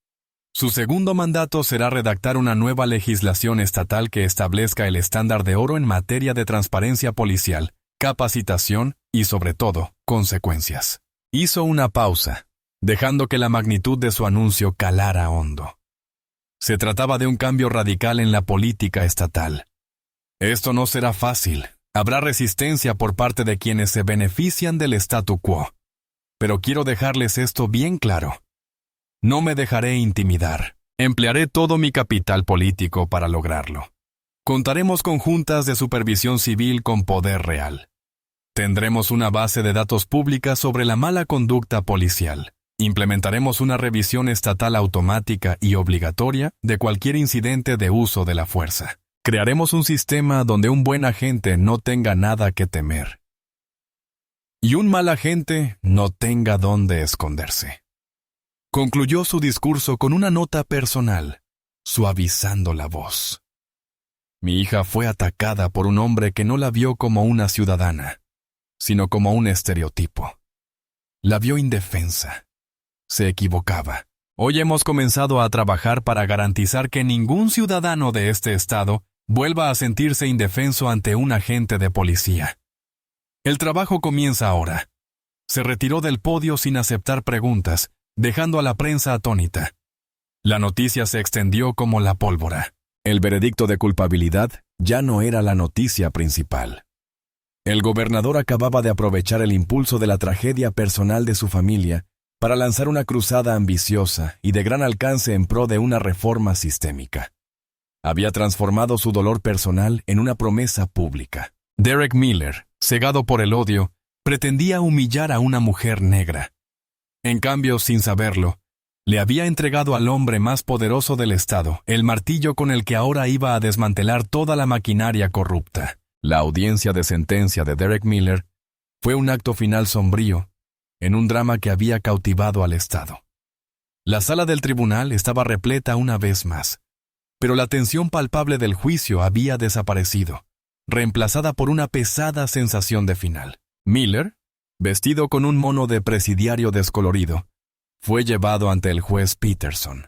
Su segundo mandato será redactar una nueva legislación estatal que establezca el estándar de oro en materia de transparencia policial, capacitación y, sobre todo, consecuencias. Hizo una pausa, dejando que la magnitud de su anuncio calara hondo. Se trataba de un cambio radical en la política estatal. Esto no será fácil. Habrá resistencia por parte de quienes se benefician del statu quo. Pero quiero dejarles esto bien claro. No me dejaré intimidar. Emplearé todo mi capital político para lograrlo. Contaremos con juntas de supervisión civil con poder real. Tendremos una base de datos pública sobre la mala conducta policial. Implementaremos una revisión estatal automática y obligatoria de cualquier incidente de uso de la fuerza. Crearemos un sistema donde un buen agente no tenga nada que temer. Y un mal agente no tenga dónde esconderse. Concluyó su discurso con una nota personal, suavizando la voz. Mi hija fue atacada por un hombre que no la vio como una ciudadana, sino como un estereotipo. La vio indefensa. Se equivocaba. Hoy hemos comenzado a trabajar para garantizar que ningún ciudadano de este estado vuelva a sentirse indefenso ante un agente de policía. El trabajo comienza ahora. Se retiró del podio sin aceptar preguntas, dejando a la prensa atónita. La noticia se extendió como la pólvora. El veredicto de culpabilidad ya no era la noticia principal. El gobernador acababa de aprovechar el impulso de la tragedia personal de su familia para lanzar una cruzada ambiciosa y de gran alcance en pro de una reforma sistémica. Había transformado su dolor personal en una promesa pública. Derek Miller, cegado por el odio, pretendía humillar a una mujer negra. En cambio, sin saberlo, le había entregado al hombre más poderoso del estado el martillo con el que ahora iba a desmantelar toda la maquinaria corrupta. La audiencia de sentencia de Derek Miller fue un acto final sombrío en un drama que había cautivado al estado. La sala del tribunal estaba repleta una vez más, pero la tensión palpable del juicio había desaparecido, reemplazada por una pesada sensación de final. Miller, vestido con un mono de presidiario descolorido, fue llevado ante el juez Peterson.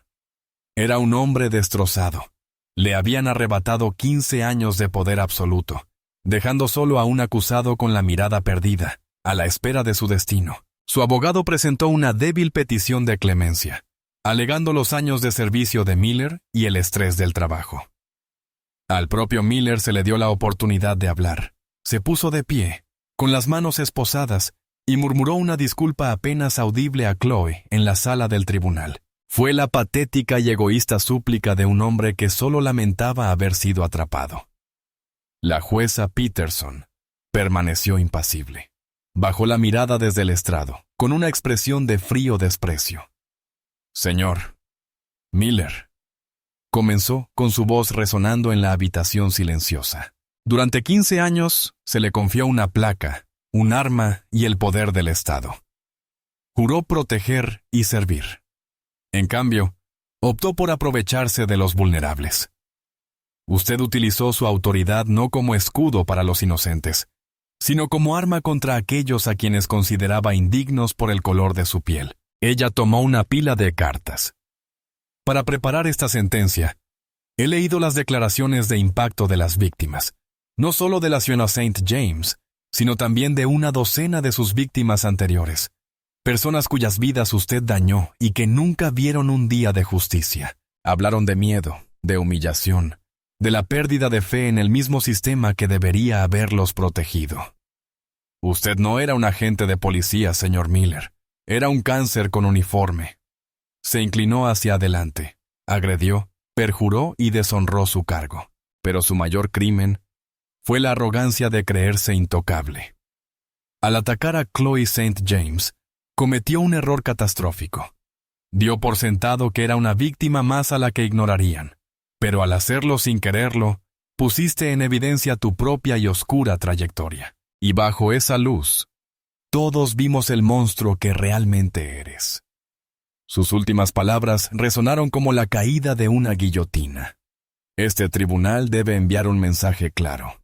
Era un hombre destrozado. Le habían arrebatado 15 años de poder absoluto, dejando solo a un acusado con la mirada perdida, a la espera de su destino. Su abogado presentó una débil petición de clemencia, alegando los años de servicio de Miller y el estrés del trabajo. Al propio Miller se le dio la oportunidad de hablar. Se puso de pie, con las manos esposadas, y murmuró una disculpa apenas audible a Chloe en la sala del tribunal. Fue la patética y egoísta súplica de un hombre que solo lamentaba haber sido atrapado. La jueza Peterson permaneció impasible. Bajó la mirada desde el estrado, con una expresión de frío desprecio. «Señor Miller», comenzó con su voz resonando en la habitación silenciosa. Durante 15 años se le confió una placa un arma y el poder del Estado. Juró proteger y servir. En cambio, optó por aprovecharse de los vulnerables. Usted utilizó su autoridad no como escudo para los inocentes, sino como arma contra aquellos a quienes consideraba indignos por el color de su piel. Ella tomó una pila de cartas. Para preparar esta sentencia, he leído las declaraciones de impacto de las víctimas, no solo de la señora St. James, sino también de una docena de sus víctimas anteriores, personas cuyas vidas usted dañó y que nunca vieron un día de justicia. Hablaron de miedo, de humillación, de la pérdida de fe en el mismo sistema que debería haberlos protegido. Usted no era un agente de policía, señor Miller. Era un cáncer con uniforme. Se inclinó hacia adelante, agredió, perjuró y deshonró su cargo. Pero su mayor crimen fue la arrogancia de creerse intocable. Al atacar a Chloe St. James, cometió un error catastrófico. Dio por sentado que era una víctima más a la que ignorarían. Pero al hacerlo sin quererlo, pusiste en evidencia tu propia y oscura trayectoria. Y bajo esa luz, todos vimos el monstruo que realmente eres. Sus últimas palabras resonaron como la caída de una guillotina. Este tribunal debe enviar un mensaje claro.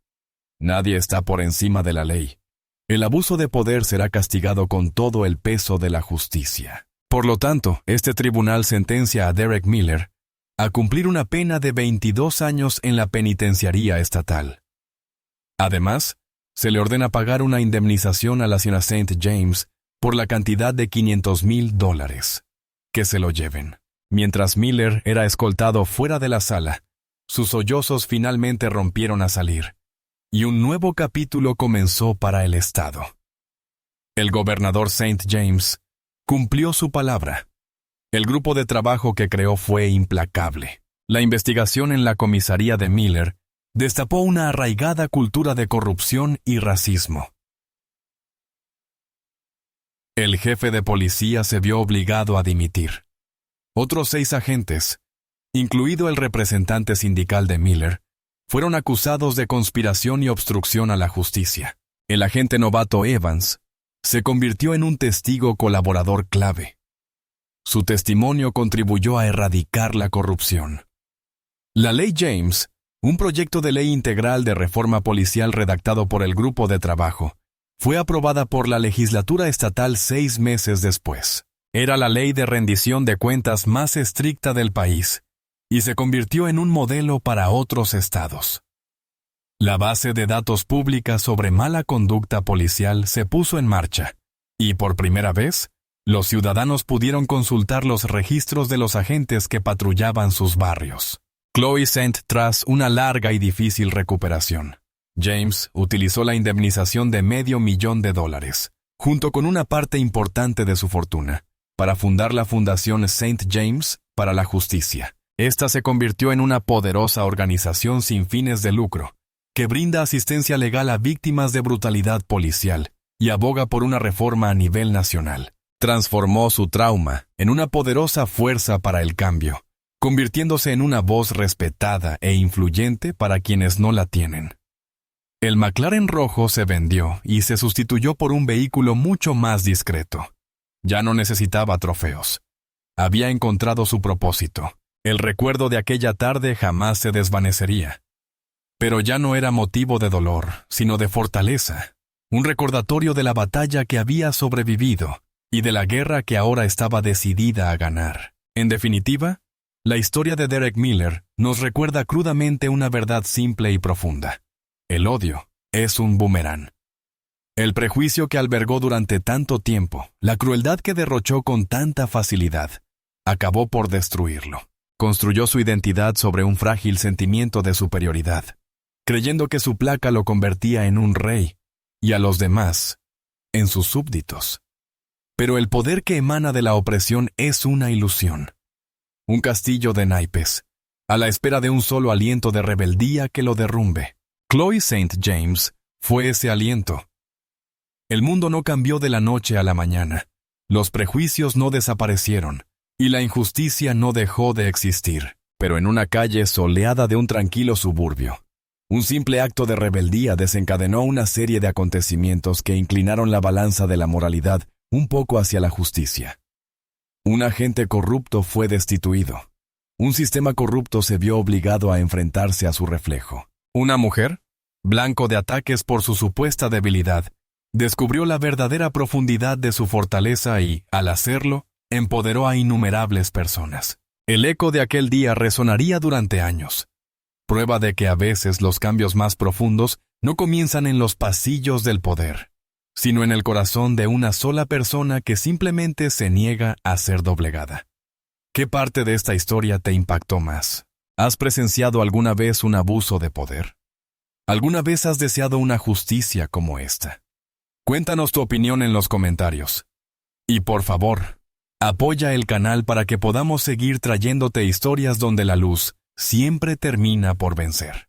Nadie está por encima de la ley. El abuso de poder será castigado con todo el peso de la justicia. Por lo tanto, este tribunal sentencia a Derek Miller a cumplir una pena de 22 años en la penitenciaría estatal. Además, se le ordena pagar una indemnización a la señora St. James por la cantidad de $500,000. Que se lo lleven. Mientras Miller era escoltado fuera de la sala, sus sollozos finalmente rompieron a salir, y un nuevo capítulo comenzó para el Estado. El gobernador St. James cumplió su palabra. El grupo de trabajo que creó fue implacable. La investigación en la comisaría de Miller destapó una arraigada cultura de corrupción y racismo. El jefe de policía se vio obligado a dimitir. Otros 6 agentes, incluido el representante sindical de Miller, fueron acusados de conspiración y obstrucción a la justicia. El agente novato Evans se convirtió en un testigo colaborador clave. Su testimonio contribuyó a erradicar la corrupción. La Ley James, un proyecto de ley integral de reforma policial redactado por el grupo de trabajo, fue aprobada por la legislatura estatal 6 meses después. Era la ley de rendición de cuentas más estricta del país, y se convirtió en un modelo para otros estados. La base de datos pública sobre mala conducta policial se puso en marcha, y por primera vez, los ciudadanos pudieron consultar los registros de los agentes que patrullaban sus barrios. Chloe sent tras una larga y difícil recuperación. James utilizó la indemnización de $500,000, junto con una parte importante de su fortuna, para fundar la Fundación St. James para la Justicia. Esta se convirtió en una poderosa organización sin fines de lucro, que brinda asistencia legal a víctimas de brutalidad policial y aboga por una reforma a nivel nacional. Transformó su trauma en una poderosa fuerza para el cambio, convirtiéndose en una voz respetada e influyente para quienes no la tienen. El McLaren rojo se vendió y se sustituyó por un vehículo mucho más discreto. Ya no necesitaba trofeos. Había encontrado su propósito. El recuerdo de aquella tarde jamás se desvanecería. Pero ya no era motivo de dolor, sino de fortaleza. Un recordatorio de la batalla que había sobrevivido y de la guerra que ahora estaba decidida a ganar. En definitiva, la historia de Derek Miller nos recuerda crudamente una verdad simple y profunda. El odio es un boomerang. El prejuicio que albergó durante tanto tiempo, la crueldad que derrochó con tanta facilidad, acabó por destruirlo. Construyó su identidad sobre un frágil sentimiento de superioridad, creyendo que su placa lo convertía en un rey, y a los demás, en sus súbditos. Pero el poder que emana de la opresión es una ilusión. Un castillo de naipes, a la espera de un solo aliento de rebeldía que lo derrumbe. Chloe St. James fue ese aliento. El mundo no cambió de la noche a la mañana, los prejuicios no desaparecieron, y la injusticia no dejó de existir, pero en una calle soleada de un tranquilo suburbio, Un simple acto de rebeldía desencadenó una serie de acontecimientos que inclinaron la balanza de la moralidad un poco hacia la justicia. Un agente corrupto fue destituido. Un sistema corrupto se vio obligado a enfrentarse a su reflejo. Una mujer, blanco de ataques por su supuesta debilidad, descubrió la verdadera profundidad de su fortaleza y, al hacerlo, empoderó a innumerables personas. El eco de aquel día resonaría durante años. Prueba de que a veces los cambios más profundos no comienzan en los pasillos del poder, sino en el corazón de una sola persona que simplemente se niega a ser doblegada. ¿Qué parte de esta historia te impactó más? ¿Has presenciado alguna vez un abuso de poder? ¿Alguna vez has deseado una justicia como esta? Cuéntanos tu opinión en los comentarios. Y por favor, apoya el canal para que podamos seguir trayéndote historias donde la luz siempre termina por vencer.